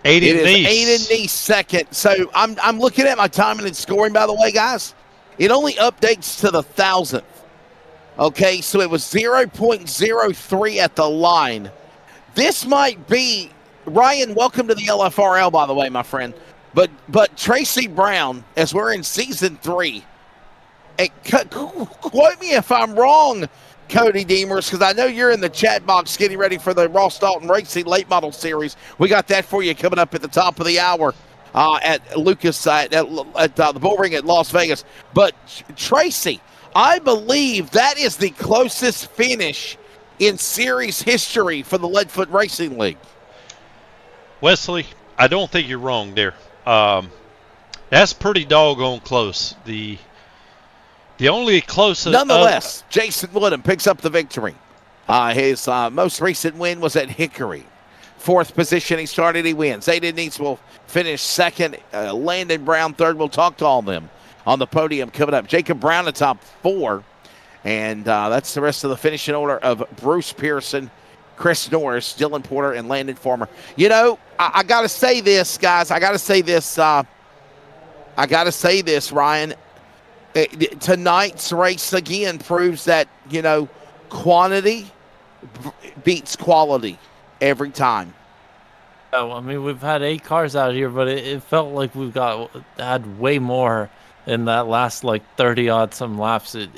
Aiden Neese second. So I'm looking at my timing and scoring, by the way, guys. It only updates to the 1,000th. Okay, so it was 0.03 at the line. This might be, Ryan, welcome to the LFRL, by the way, my friend. But Tracy Brown, as we're in season 3, quote me if I'm wrong, Cody Deemers, because I know you're in the chat box getting ready for the Ross Dalton Racing Late Model Series. We got that for you coming up at the top of the hour at Lucas at the Bull Ring at Las Vegas. But Tracy, I believe that is the closest finish in series history for the Leadfoot Racing League. Wesley, I don't think you're wrong there. That's pretty doggone close. The only closest... Nonetheless, Jason Woodham picks up the victory. His most recent win was at Hickory. 4th position he started, he wins. Aiden Neese will finish 2nd. Landon Brown 3rd. We'll talk to all of them on the podium coming up. Jacob Brown the top 4. And that's the rest of the finishing order of Bruce Pearson, Chris Norris, Dylan Porter, and Landon Farmer. You know, I got to say this, guys. I got to say this, Ryan. Tonight's race, again, proves that, you know, quantity beats quality every time. Oh, I mean, we've had 8 cars out here, but it felt like we've had way more in that last, like, 30-odd some laps. It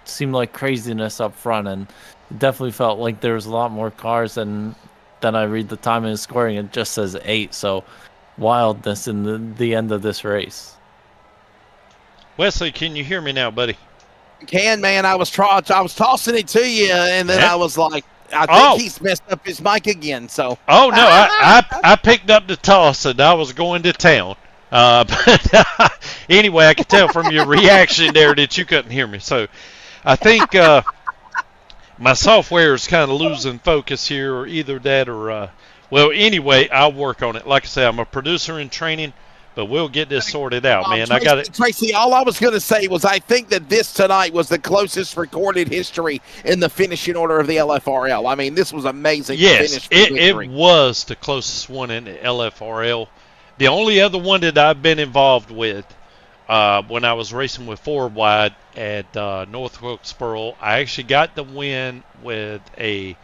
seemed like craziness up front, and it definitely felt like there was a lot more cars, and then I read the time and scoring, it just says 8, so wildness in the end of this race. Wesley, can you hear me now, buddy? Can, man. I was tossing it to you, and then I was like, I think he's messed up his mic again. So. Oh no, I picked up the toss and I was going to town. But anyway, I could tell from your reaction there that you couldn't hear me. So I think my software is kind of losing focus here, or either that or well, anyway, I'll work on it. Like I say, I'm a producer in training. But we'll get this sorted out, man. Tracy, I got it. Tracy, all I was going to say was I think that this tonight was the closest recorded history in the finishing order of the LFRL. I mean, this was amazing. Yes, it was the closest one in the LFRL. The only other one that I've been involved with when I was racing with 4Wide at North Wilkesboro, I actually got the win with a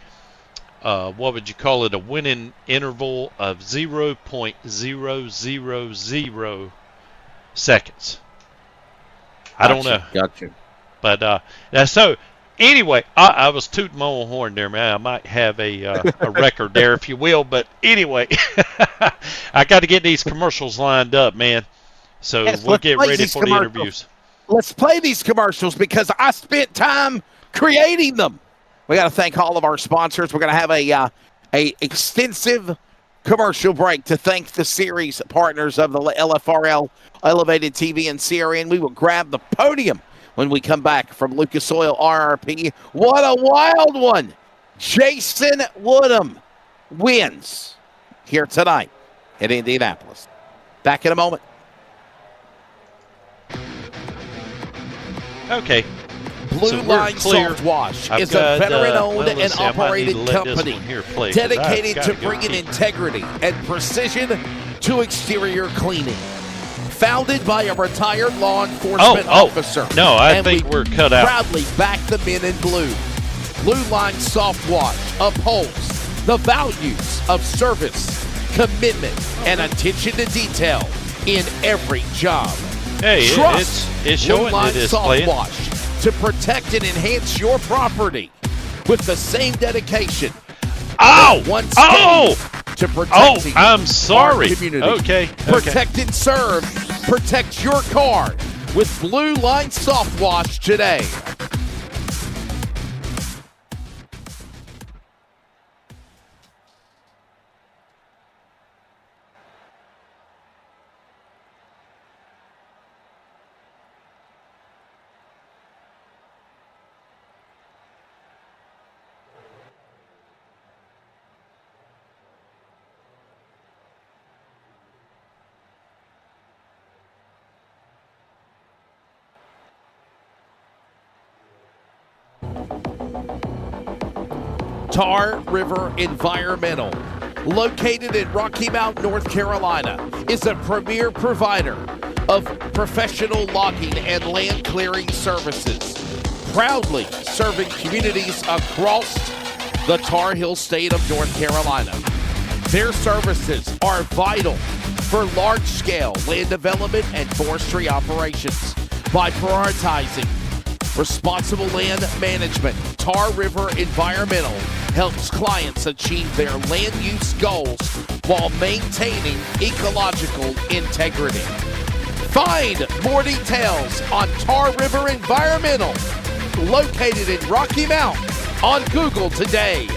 what would you call it, a winning interval of 0.000 seconds. I don't know. Gotcha. But so anyway, I was tooting my own horn there, man. I might have a record there, if you will. But anyway, I got to get these commercials lined up, man. So we'll get ready for the interviews. Let's play these commercials because I spent time creating them. We got to thank all of our sponsors. We're going to have a extensive commercial break to thank the series partners of the LFRL, Elevated TV, and CRN. We will grab the podium when we come back from Lucas Oil RRP. What a wild one. Jason Woodham wins here tonight at Indianapolis. Back in a moment. Okay. Blue Line Soft Wash is a veteran-owned and operated company dedicated to bringing integrity and precision to exterior cleaning. Founded by a retired law enforcement officer. No, I think we're cut out. Proudly back the men in blue. Blue Line Soft Wash upholds the values of service, commitment, and attention to detail in every job. Hey, Trust it's showing Blue Line it is Soft playing. Wash to protect and enhance your property with the same dedication. Oh! One Oh! to protecting I'm sorry. our community. Okay. Protect and serve. Protect your car with Blue Line Soft Wash today. Tar River Environmental, located in Rocky Mount, North Carolina, is a premier provider of professional logging and land clearing services, proudly serving communities across the Tar Heel state of North Carolina. Their services are vital for large-scale land development and forestry operations by prioritizing responsible land management. Tar River Environmental helps clients achieve their land use goals while maintaining ecological integrity. Find more details on Tar River Environmental, located in Rocky Mount, on Google today.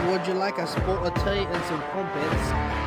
Would you like a spot of tea and some crumpets?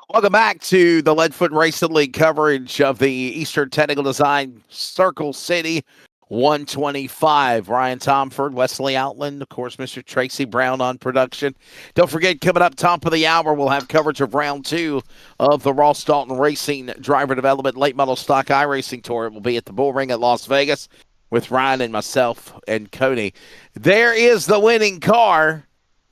Welcome back to the Leadfoot Racing League coverage of the Eastern Technical Design Circle City 125. Ryan Tomford, Wesley Outland, of course, Mr. Tracy Brown on production. Don't forget, coming up top of the hour, we'll have coverage of round 2 of the Ross Dalton Racing Driver Development Late Model Stock iRacing Tour. It will be at the Bull Ring at Las Vegas with Ryan and myself and Cody. There is the winning car.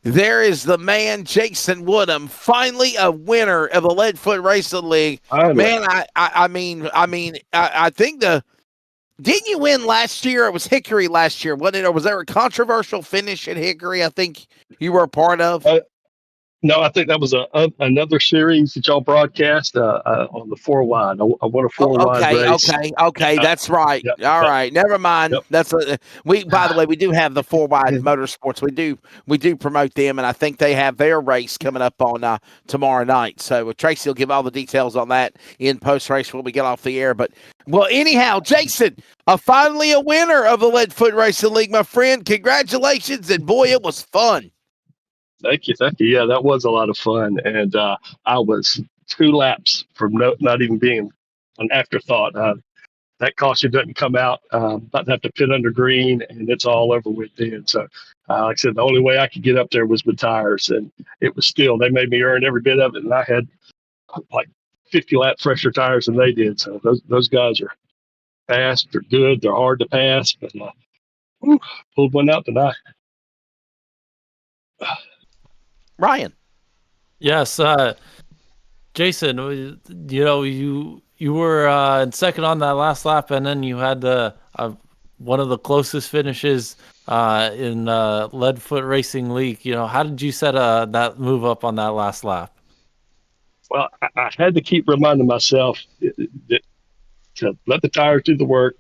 There is the man, Jason Woodham, finally a winner of the Leadfoot Racing League. Man, I think didn't you win last year? It was Hickory last year, wasn't it? Or was there a controversial finish at Hickory? I think you were a part of. No, I think that was another series that y'all broadcast on the 4-wide. I won a 4-wide race. Okay, that's right. All right, never mind. Yep. That's by the way, we do have the 4-wide motorsports. We do promote them, and I think they have their race coming up on tomorrow night. So Tracy will give all the details on that in post race when we get off the air. But well, anyhow, Jason, finally a winner of the Leadfoot Racing League, my friend. Congratulations, and boy, it was fun. Thank you. Yeah, that was a lot of fun, and I was 2 laps from not even being an afterthought. That caution doesn't come out. About to have to pit under green, and it's all over with then. So, like I said, the only way I could get up there was with tires, and it was still, they made me earn every bit of it, and I had like 50 lap fresher tires than they did. So those guys are fast, they're good, they're hard to pass, but pulled one out tonight. Ryan. Yes, Jason, you were in second on that last lap, and then you had one of the closest finishes in Leadfoot Racing League. How did you set that move up on that last lap? Well, I had to keep reminding myself that to let the tires do the work.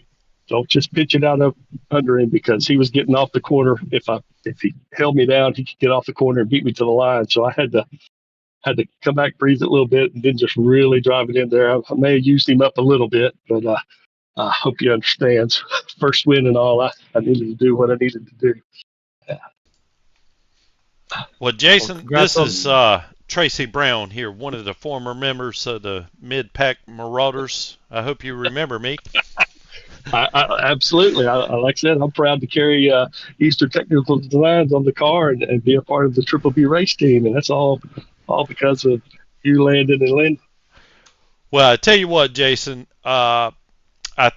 Don't just pitch it out under him, because he was getting off the corner. If he held me down, he could get off the corner and beat me to the line. So I had to come back, breathe it a little bit, and then just really drive it in there. I may have used him up a little bit, but I hope you understand. First win and all, I needed to do what I needed to do. Yeah. Well, Jason, this is Tracy Brown here, one of the former members of the Mid-Pack Marauders. I hope you remember me. I absolutely. Like I said, I'm proud to carry Eastern Technical Designs on the car and be a part of the Triple B race team, and that's all because of you, Landon and Lynn. Well, I tell you what, Jason, I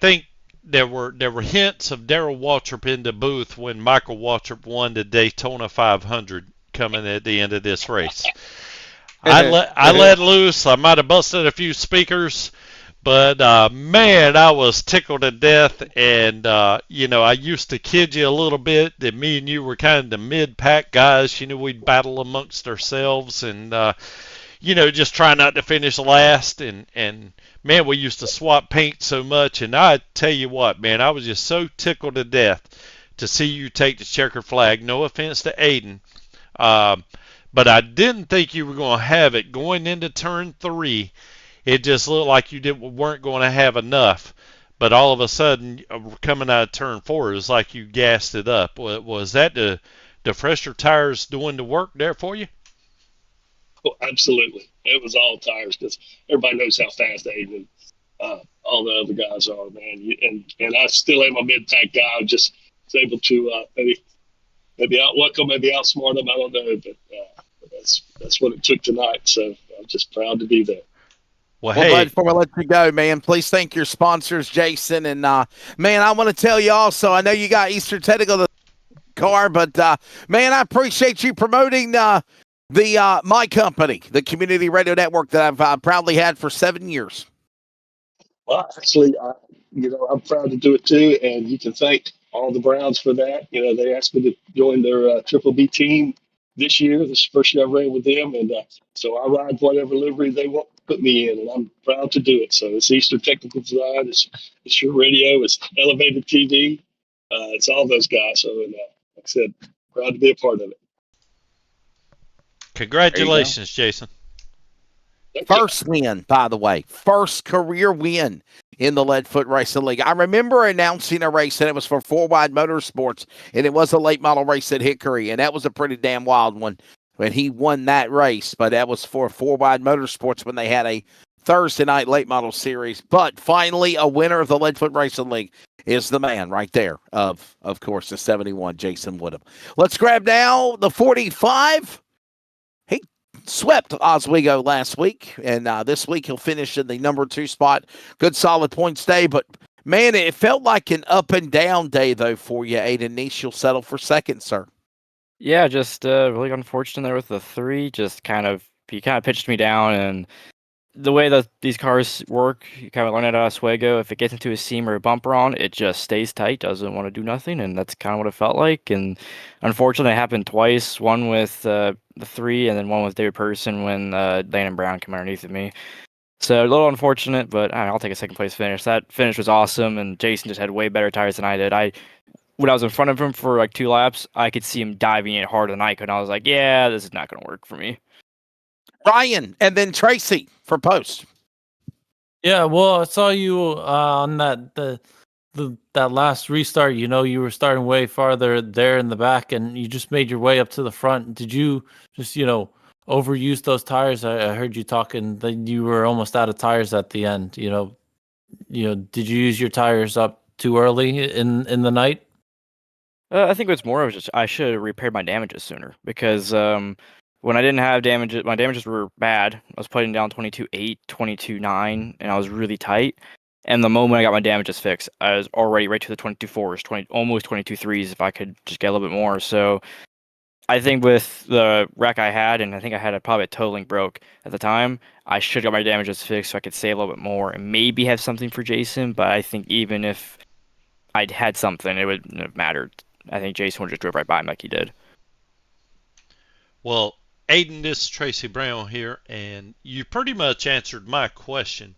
think there were hints of Darrell Waltrip in the booth when Michael Waltrip won the Daytona 500 coming at the end of this race. I let loose. I might have busted a few speakers. But, man, I was tickled to death, and, I used to kid you a little bit that me and you were kind of the mid-pack guys. We'd battle amongst ourselves and, just try not to finish last. And, man, we used to swap paint so much. And I tell you what, man, I was just so tickled to death to see you take the checker flag. No offense to Aiden. But I didn't think you were going to have it going into turn 3. It just looked like you weren't going to have enough. But all of a sudden, coming out of turn 4, it was like you gassed it up. Was that the fresher tires doing the work there for you? Oh, absolutely. It was all tires, because everybody knows how fast Aiden and all the other guys are, man. And I still am a mid-pack guy. I just was able to maybe outluck them, maybe outsmart them. I don't know, but that's what it took tonight. So I'm just proud to be there. Well, hey, before we let you go, man, please thank your sponsors, Jason. And, man, I want to tell you also, I know you got Eastern Technical car, but, man, I appreciate you promoting my company, the Community Radio Network that I've proudly had for 7 years. Well, actually, I'm proud to do it too, and you can thank all the Browns for that. They asked me to join their Triple B team this year. This is the first year I ran with them, and so I ride whatever livery they want to put me in, and I'm proud to do it. So it's Eastern Technical Design, it's your radio, it's Elevated TV, it's all those guys. So, like I said, proud to be a part of it. Congratulations, Jason. First win, by the way. First career win in the Leadfoot Racing League. I remember announcing a race, and it was for 4-Wide Motorsports, and it was a late model race at Hickory, and that was a pretty damn wild one when he won that race. But that was for 4-Wide Motorsports when they had a Thursday night late model series. But finally, a winner of the Leadfoot Racing League. is the man right there. Of course, the 71, Jason Woodham. Let's grab now the 45. He swept Oswego last week, and this week he'll finish in the number 2 spot. Good, solid points day, but man, it felt like an up and down day though for you, Aiden Nice. You'll settle for second, sir. Yeah, just really unfortunate there with the 3. He kind of pitched me down, and the way that these cars work, you kind of learn it at Oswego. If it gets into a seam or a bumper on, it just stays tight, doesn't want to do nothing, and that's kind of what it felt like. And unfortunately, it happened twice. One with the 3, and then one with David Person when Landon Brown came underneath of me. So a little unfortunate, but I'll take a second place finish. That finish was awesome, and Jason just had way better tires than I did. When I was in front of him for like 2 laps, I could see him diving in harder than I could. And I was like, yeah, this is not going to work for me. Ryan, and then Tracy for post. Yeah, well, I saw you on that last restart. You were starting way farther there in the back, and you just made your way up to the front. Did you just overuse those tires? I heard you talking that you were almost out of tires at the end. Did you use your tires up too early in the night? I think it's more of just I should have repaired my damages sooner, because when I didn't have damages, my damages were bad. I was putting down 22.8, 22.9, and I was really tight. And the moment I got my damages fixed, I was already right to the 22.4s, almost 22.3s if I could just get a little bit more. So I think with the wreck I had, and I think I had probably a toe link broke at the time, I should have got my damages fixed so I could save a little bit more and maybe have something for Jason. But I think even if I'd had something, it wouldn't have mattered. I think Jason would just drove right by him like he did. Well, Aiden, this is Tracy Brown here, and you pretty much answered my question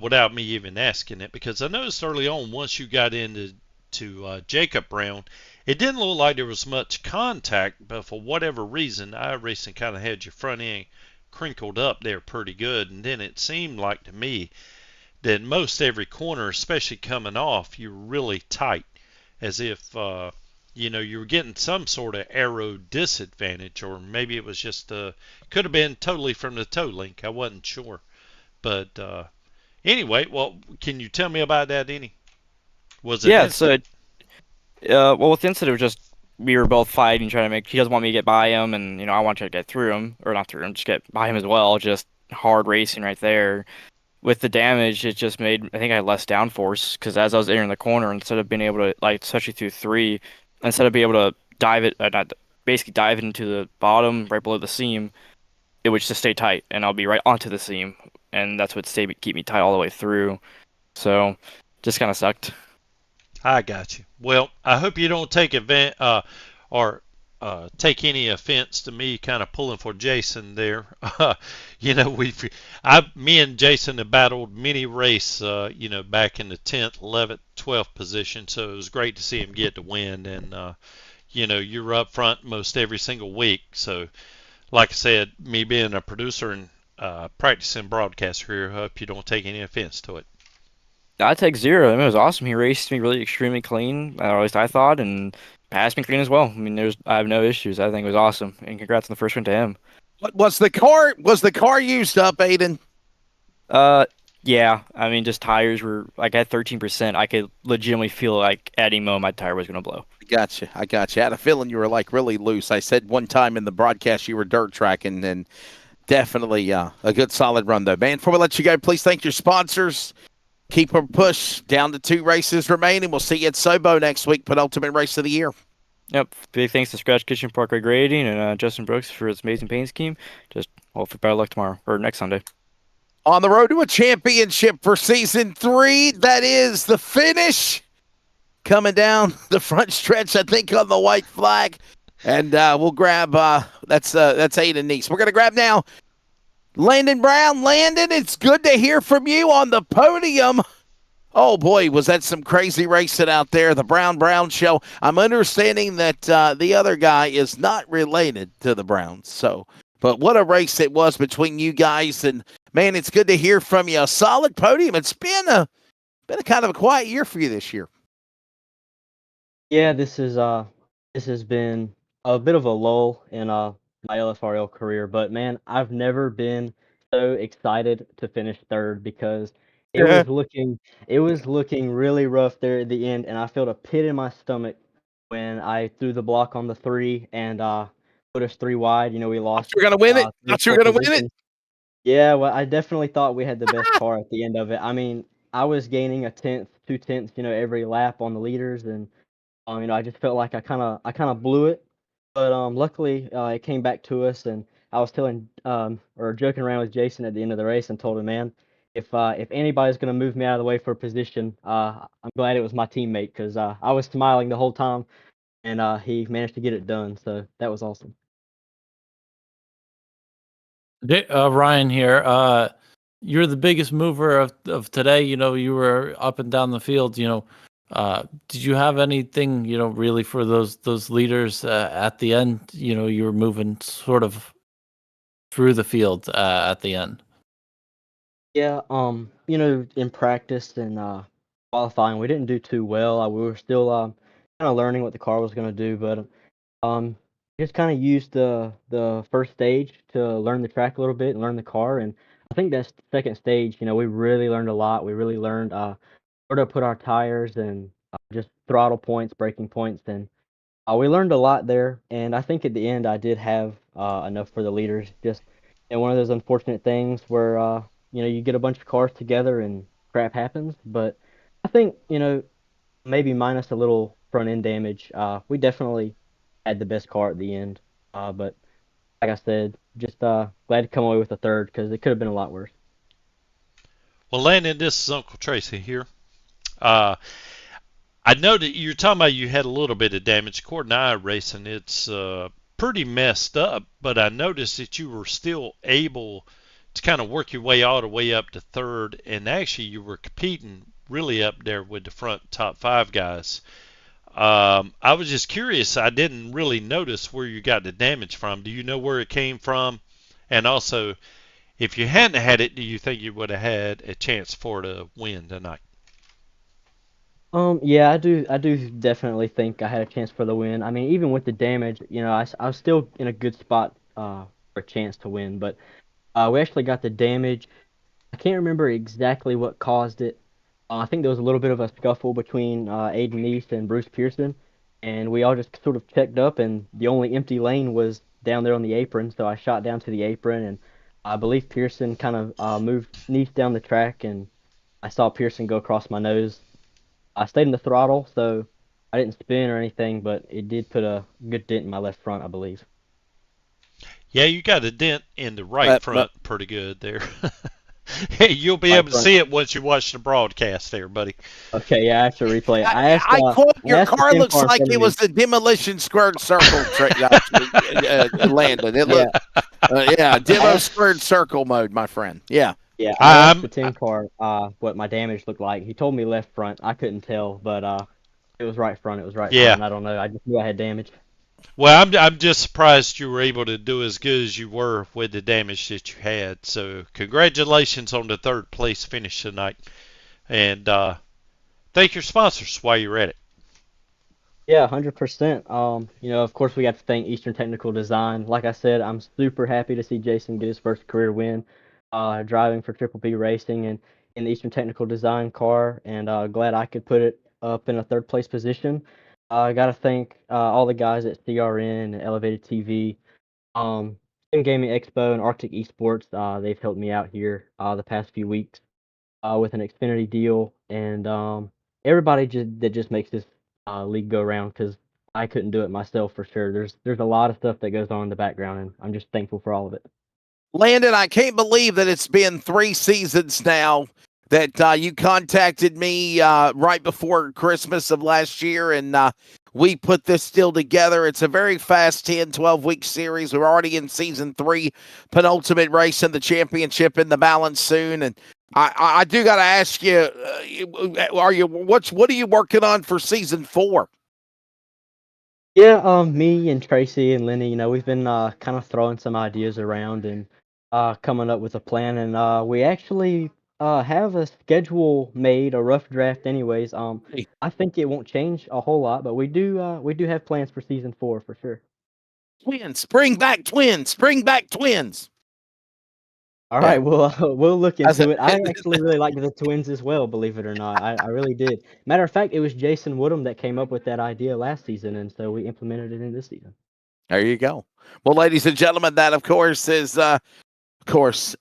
without me even asking it, because I noticed early on, once you got into Jacob Brown, it didn't look like there was much contact, but for whatever reason, Iracing kind of had your front end crinkled up there pretty good, and then it seemed like to me that most every corner, especially coming off, you were really tight, as if you were getting some sort of aero disadvantage, or maybe it was just could have been totally from the toe link. I wasn't sure, but anyway, well, can you tell me about that, any? Was it? Yeah, so well, with Instant, it was just we were both fighting, trying to make. He doesn't want me to get by him, and I want to get through him, or not through him, just get by him as well. Just hard racing right there. With the damage, it just made, I think I had less downforce, because as I was entering the corner, instead of being able to, especially through 3, instead of being able to dive it, basically dive it into the bottom, right below the seam, it would just stay tight, and I'll be right onto the seam, and that's what keep me tight all the way through. So, just kind of sucked. I got you. Well, I hope you don't take take any offense to me kind of pulling for Jason there. Me and Jason have battled many race, back in the 10th, 11th, 12th position. So it was great to see him get the win. And, you're up front most every single week. So, like I said, me being a producer and practicing broadcaster here, I hope you don't take any offense to it. I take 0. I mean, it was awesome. He raced me really extremely clean, or at least I thought, and passed me clean as well. I mean, I have no issues. I think it was awesome, and congrats on the first win to him. What was the car? Was the car used up, Aiden? Yeah. I mean, just tires were like at 13%. I could legitimately feel like at any moment my tire was going to blow. I gotcha. I had a feeling you were like really loose. I said one time in the broadcast you were dirt tracking, and definitely a good solid run though, man. Before we let you go, please thank your sponsors. Keep a push down to 2 races remaining. We'll see you at Sobo next week, penultimate race of the year. Yep. Big thanks to Scratch Kitchen Parkway Grading and Justin Brooks for his amazing paint scheme. Just hopefully better luck tomorrow or next Sunday. On the road to a championship for season 3. That is the finish. Coming down the front stretch, I think, on the white flag. And we'll grab, that's Aiden Nice. We're going to grab now Landon Brown. Landon, it's good to hear from you on the podium. Oh, boy, was that some crazy racing out there, the Brown show. I'm understanding that the other guy is not related to the Browns. So, but what a race it was between you guys. And, man, it's good to hear from you. A solid podium. It's been a kind of a quiet year for you this year. Yeah, this has been a bit of a lull in my LFRL career, but man, I've never been so excited to finish third, because It was looking really rough there at the end, and I felt a pit in my stomach when I threw the block on the 3 and put us 3 wide. You know, we Thought lost you were gonna win it. 3 or Thought you 4 were gonna win it. positions. Yeah, well, I definitely thought we had the best car at the end of it. I mean, I was gaining a tenth, 2 tenths, you know, every lap on the leaders, and you know, I just felt like I kind of blew it. But luckily, it came back to us, and I was telling or joking around with Jason at the end of the race, and told him, man, if anybody's gonna move me out of the way for a position, I'm glad it was my teammate because I was smiling the whole time, and he managed to get it done. So that was awesome. Ryan here. You're the biggest mover of today. You know, you were up and down the field. You know, did you have anything, you know, really for those leaders at the end? You know, you were moving sort of through the field at the end. Yeah, you know, in practice and qualifying, we didn't do too well. We were still kind of learning what the car was gonna do, but just kind of used the first stage to learn the track a little bit and learn the car. And I think that second stage, you know, we really learned a lot. We really learned where to put our tires and just throttle points, braking points, and we learned a lot there. And I think at the end, I did have enough for the leaders. Just one of those unfortunate things where you know, you get a bunch of cars together and crap happens. But I think, you know, maybe minus a little front end damage, we definitely had the best car at the end. But like I said, just glad to come away with a third because it could have been a lot worse. Well, Landon, this is Uncle Tracy here. Uh, I know that you're talking about you had a little bit of damage. According to Iracing, it's pretty messed up, but I noticed that you were still able to kind of work your way all the way up to third, and actually you were competing really up there with the front top 5 guys. I was just curious. I didn't really notice where you got the damage from. Do you know where it came from? And also, if you hadn't had it, do you think you would have had a chance for the win tonight? Yeah, I do definitely think I had a chance for the win. I mean, even with the damage, you know, I was still in a good spot for a chance to win. But we actually got the damage. I can't remember exactly what caused it. I think there was a little bit of a scuffle between Aiden East and Bruce Pearson, and we all just sort of checked up, and the only empty lane was down there on the apron. So I shot down to the apron, and I believe Pearson kind of moved Neist down the track, and I saw Pearson go across my nose. I stayed in the throttle, so I didn't spin or anything, but it did put a good dent in my left front, I believe. Yeah, you got a dent in the right But front pretty good there. Hey, you'll be Right able to front. see it once you watch the broadcast there, buddy. Okay, yeah, I have to replay it. I quote, I your asked the car 10 looks car in like front it of me. was the demolition squared circle Landon. It Yeah, looked, yeah, demo squared circle mode, my friend. Yeah. yeah, I asked I'm the 10 car what my damage looked like. He told me left front. I couldn't tell, but it was right front. It was right yeah. front. I don't know. I just knew I had damage. Well, I'm just surprised you were able to do as good as you were with the damage that you had. So congratulations on the third place finish tonight, and thank your sponsors while you're at it. Yeah, 100%. You know, of course, we got to thank Eastern Technical Design. Like I said, I'm super happy to see Jason get his first career win, driving for Triple B Racing and in the Eastern Technical Design car, and glad I could put it up in a third place position. I got to thank all the guys at CRN and Elevated TV, Sim Gaming Expo, and Arctic Esports. They've helped me out here the past few weeks with an Xfinity deal, and everybody that just makes this league go around because I couldn't do it myself for sure. There's a lot of stuff that goes on in the background, and I'm just thankful for all of it. Landon, I can't believe that it's been 3 seasons now that you contacted me right before Christmas of last year, and we put this still together. It's a very fast 10, 12-week series. We're already in season 3, penultimate race in the championship in the balance soon, and I do got to ask you, what are you working on for season 4? Yeah, me and Tracy and Lenny, you know, we've been kind of throwing some ideas around and coming up with a plan, and we actually have a schedule made, a rough draft, anyways. Hey, I think it won't change a whole lot, but we do have plans for season 4 for sure. twins, bring back twins, bring back twins. All right, we'll look into it. I actually really liked the twins as well, believe it or not. I really did. Matter of fact, it was Jason Woodham that came up with that idea last season, and so we implemented it in this season. There you go. Well, ladies and gentlemen, that, of course, is,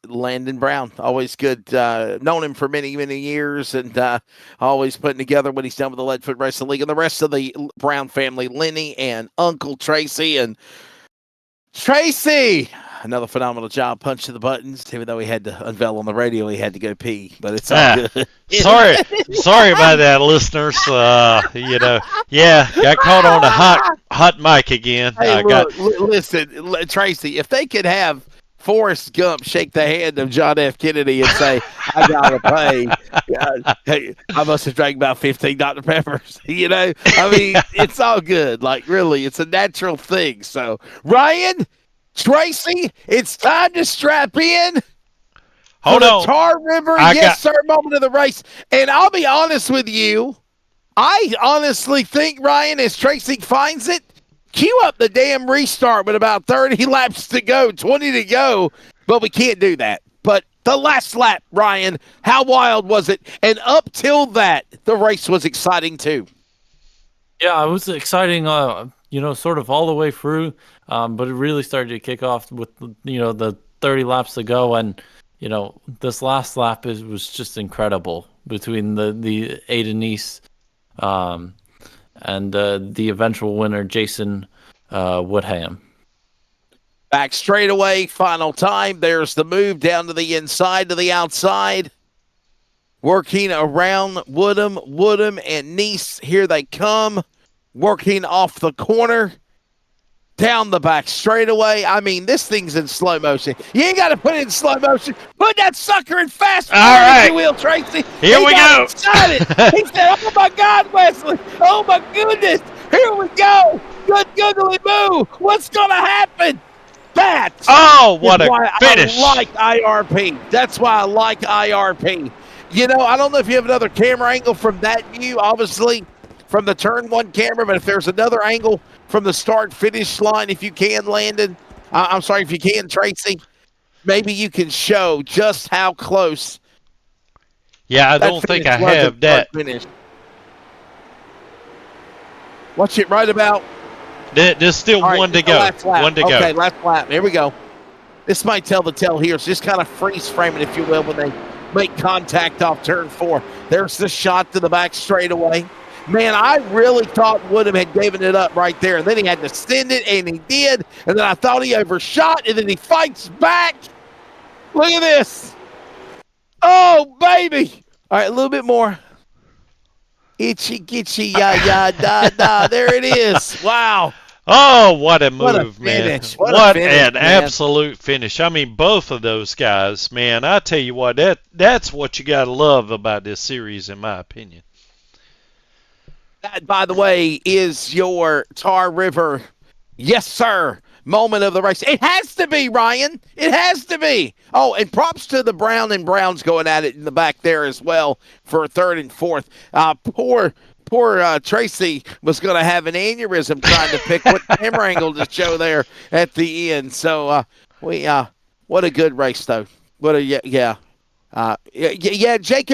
Landon Brown. Always good. Known him for many, many years, and always putting together what he's done with the Leadfoot Racing League and the rest of the Brown family, Lenny and Uncle Tracy. And Tracy, another phenomenal job punching the buttons. Even though he had to unveil on the radio, he had to go pee, but it's all good. Sorry about that, listeners. Got caught on a hot mic again. Hey, listen, Tracy, if they could have Forrest Gump shake the hand of John F. Kennedy and say, I gotta pay. Hey, I must have drank about 15 Dr. Peppers. It's all good. Like, really, it's a natural thing. So, Ryan, Tracy, it's time to strap in. Hold on. Tar River, sir, moment of the race. And I'll be honest with you, I honestly think, Ryan, as Tracy finds it, cue up the damn restart with about 30 laps to go, 20 to go, but we can't do that. But the last lap, Ryan, how wild was it? And up till that, the race was exciting too. Yeah, it was exciting, sort of all the way through, but it really started to kick off with, the 30 laps to go. And, this last lap was just incredible between the Aiden East and the eventual winner, Jason Woodham. Back straightaway, final time. There's the move down to the inside to the outside. Working around Woodham and Nice. Here they come. Working off the corner. Down the back straightaway. I mean, this thing's in slow motion. You ain't got to put it in slow motion. Put that sucker in fast forward, if you will, Tracy. Here we go. Excited. He said, oh, my God, Wesley. Oh, my goodness. Here we go. Good googly moo. What's going to happen? That. Oh, what a finish. I like IRP. That's why I like IRP. I don't know if you have another camera angle from that view, obviously, from the turn one camera, but if there's another angle from the start-finish line, if you can, Landon. I'm sorry, if you can, Tracy. Maybe you can show just how close. Yeah, I don't think I have that. Finish. Watch it right about. There's still one to go. One to go. Okay, last lap. Here we go. This might tell the tale here. It's just kind of freeze framing, if you will, when they make contact off turn 4. There's the shot to the back straightaway. Man, I really thought Woodham had given it up right there. And then he had to send it, and he did. And then I thought he overshot, and then he fights back. Look at this. Oh, baby. All right, a little bit more. Itchy, gitchy, da. There it is. Wow. Oh, what a move, what a finish. Man. What an absolute finish. I mean, both of those guys, man, I tell you what, that's what you got to love about this series, in my opinion. That, by the way, is your Tar River, yes, sir, moment of the race. It has to be, Ryan. It has to be. Oh, and props to the Brown and Browns going at it in the back there as well for third and fourth. Poor Tracy was going to have an aneurysm trying to pick what camera angle to show there at the end. So, what a good race, though. Jacob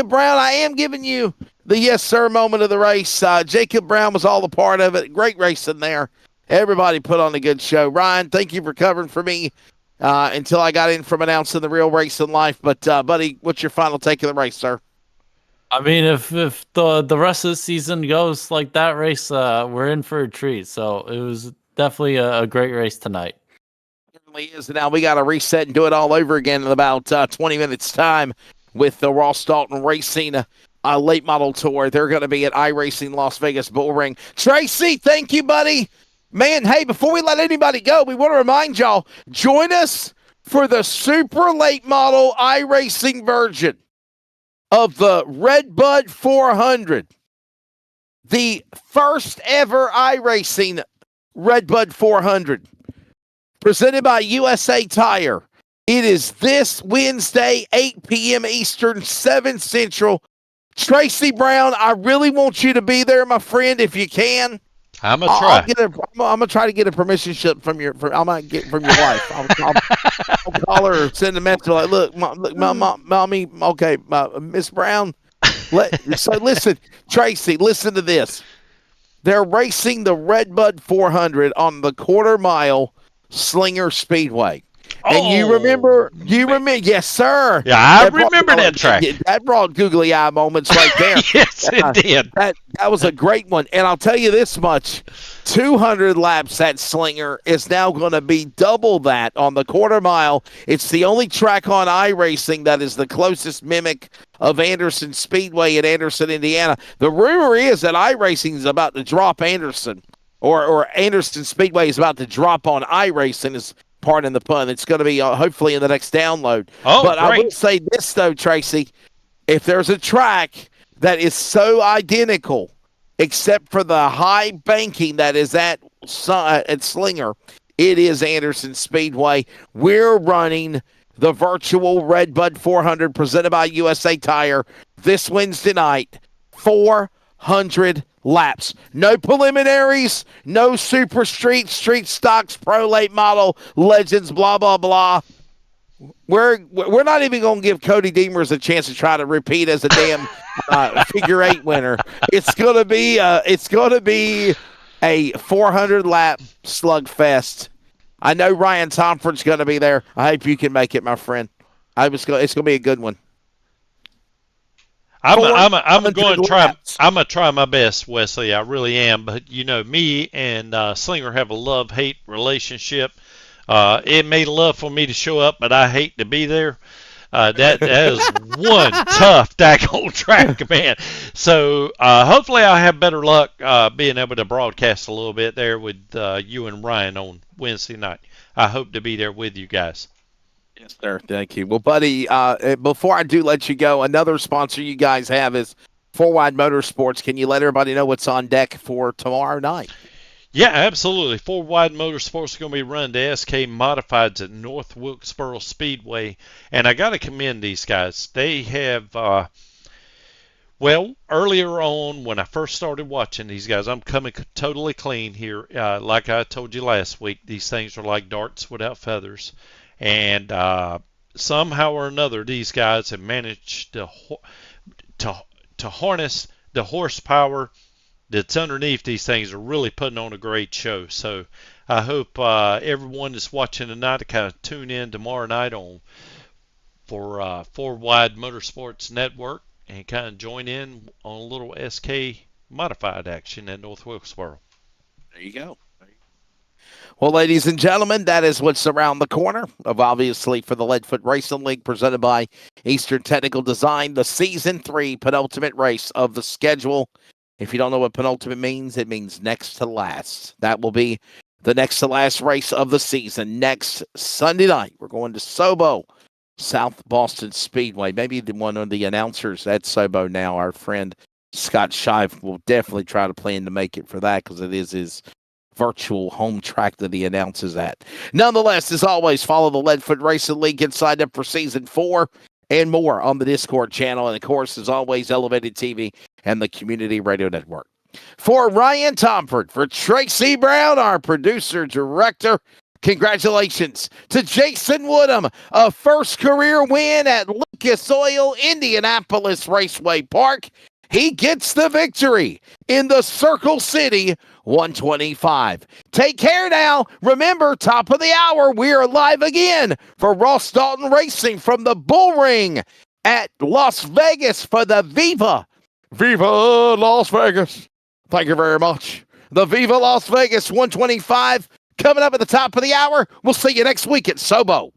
Brown, I am giving you the yes, sir moment of the race. Jacob Brown was all a part of it. Great race in there. Everybody put on a good show. Ryan, thank you for covering for me until I got in from announcing the real race in life. But, buddy, what's your final take of the race, sir? I mean, if the rest of the season goes like that race, we're in for a treat. So it was definitely a great race tonight. It certainly is. Now we got to reset and do it all over again in about 20 minutes' time with the Ross Dalton Racing late model tour. They're going to be at Iracing Las Vegas Bullring. Tracy, thank you, buddy. Man, hey, before we let anybody go, we want to remind y'all, join us for the super late model Iracing version of the Redbud 400. The first ever Iracing Redbud 400. Presented by USA Tire. It is this Wednesday, 8 p.m. Eastern, 7 Central. Tracy Brown, I really want you to be there, my friend, if you can. I'm going to I'll try. I'm gonna try to get a permission slip from your. I might get from your wife. I'll call her or send a message like, look, mommy, okay, Miss Brown. So listen, Tracy, listen to this. They're racing the Redbud 400 on the quarter mile Slinger Speedway. And you remember, yes, sir. Yeah, I remember that track. That brought googly eye moments right there. Yes, it did. That was a great one. And I'll tell you this much, 200 laps at Slinger is now going to be double that on the quarter mile. It's the only track on iRacing that is the closest mimic of Anderson Speedway in Anderson, Indiana. The rumor is that iRacing is about to drop Anderson, or Anderson Speedway is about to drop on iRacing, pardon the pun. It's going to be hopefully in the next download. Oh, but great. I will say this, though, Tracy. If there's a track that is so identical, except for the high banking that is at Slinger, it is Anderson Speedway. We're running the virtual Redbud 400 presented by USA Tire this Wednesday night. 400 laps. No preliminaries, no super street stocks, pro late model, legends, blah, blah, blah. We're not even going to give Cody Deemers a chance to try to repeat as a damn figure 8 winner. It's going to be a 400 lap slugfest. I know Ryan Tomford's going to be there. I hope you can make it, my friend. It's going to be a good one. I'm going to try my best, Wesley. I really am. But you know, me and Slinger have a love-hate relationship. It made love for me to show up, but I hate to be there. That is one tough daggone track, man. So hopefully I'll have better luck being able to broadcast a little bit there with you and Ryan on Wednesday night. I hope to be there with you guys. Yes, sir. Thank you. Well, buddy, before I do let you go, another sponsor you guys have is 4Wide Motorsports. Can you let everybody know what's on deck for tomorrow night? Yeah, absolutely. 4Wide Motorsports is going to be running the SK Modifieds at North Wilkesboro Speedway. And I got to commend these guys. They have, earlier on when I first started watching these guys, I'm coming totally clean here. Like I told you last week, these things are like darts without feathers. And somehow or another, these guys have managed to harness the horsepower that's underneath these things. Are really putting on a great show. So I hope everyone that's watching tonight to kind of tune in tomorrow night for 4Wide Motorsports Network and kind of join in on a little SK Modified action at North Wilkesboro. There you go. Well, ladies and gentlemen, that is what's around the corner of, obviously, for the Leadfoot Racing League presented by Eastern Technical Design, the Season 3 penultimate race of the schedule. If you don't know what penultimate means, it means next to last. That will be the next to last race of the season next Sunday night. We're going to Sobo, South Boston Speedway. Maybe one of the announcers at Sobo now, our friend Scott Shive, will definitely try to plan to make it for that because it is his virtual home track that he announces at. Nonetheless, as always, follow the Leadfoot Racing League. Get signed up for Season 4 and more on the Discord channel. And, of course, as always, Elevated TV and the Community Radio Network. For Ryan Tomford, for Tracy Brown, our producer, director, congratulations to Jason Woodham, a first career win at Lucas Oil Indianapolis Raceway Park. He gets the victory in the Circle City 125. Take care now. Remember, top of the hour, we are live again for Ross Dalton Racing from the Bull Ring at Las Vegas for the Viva Las Vegas. Thank you very much. The Viva Las Vegas 125 coming up at the top of the hour. We'll see you next week at Sobo.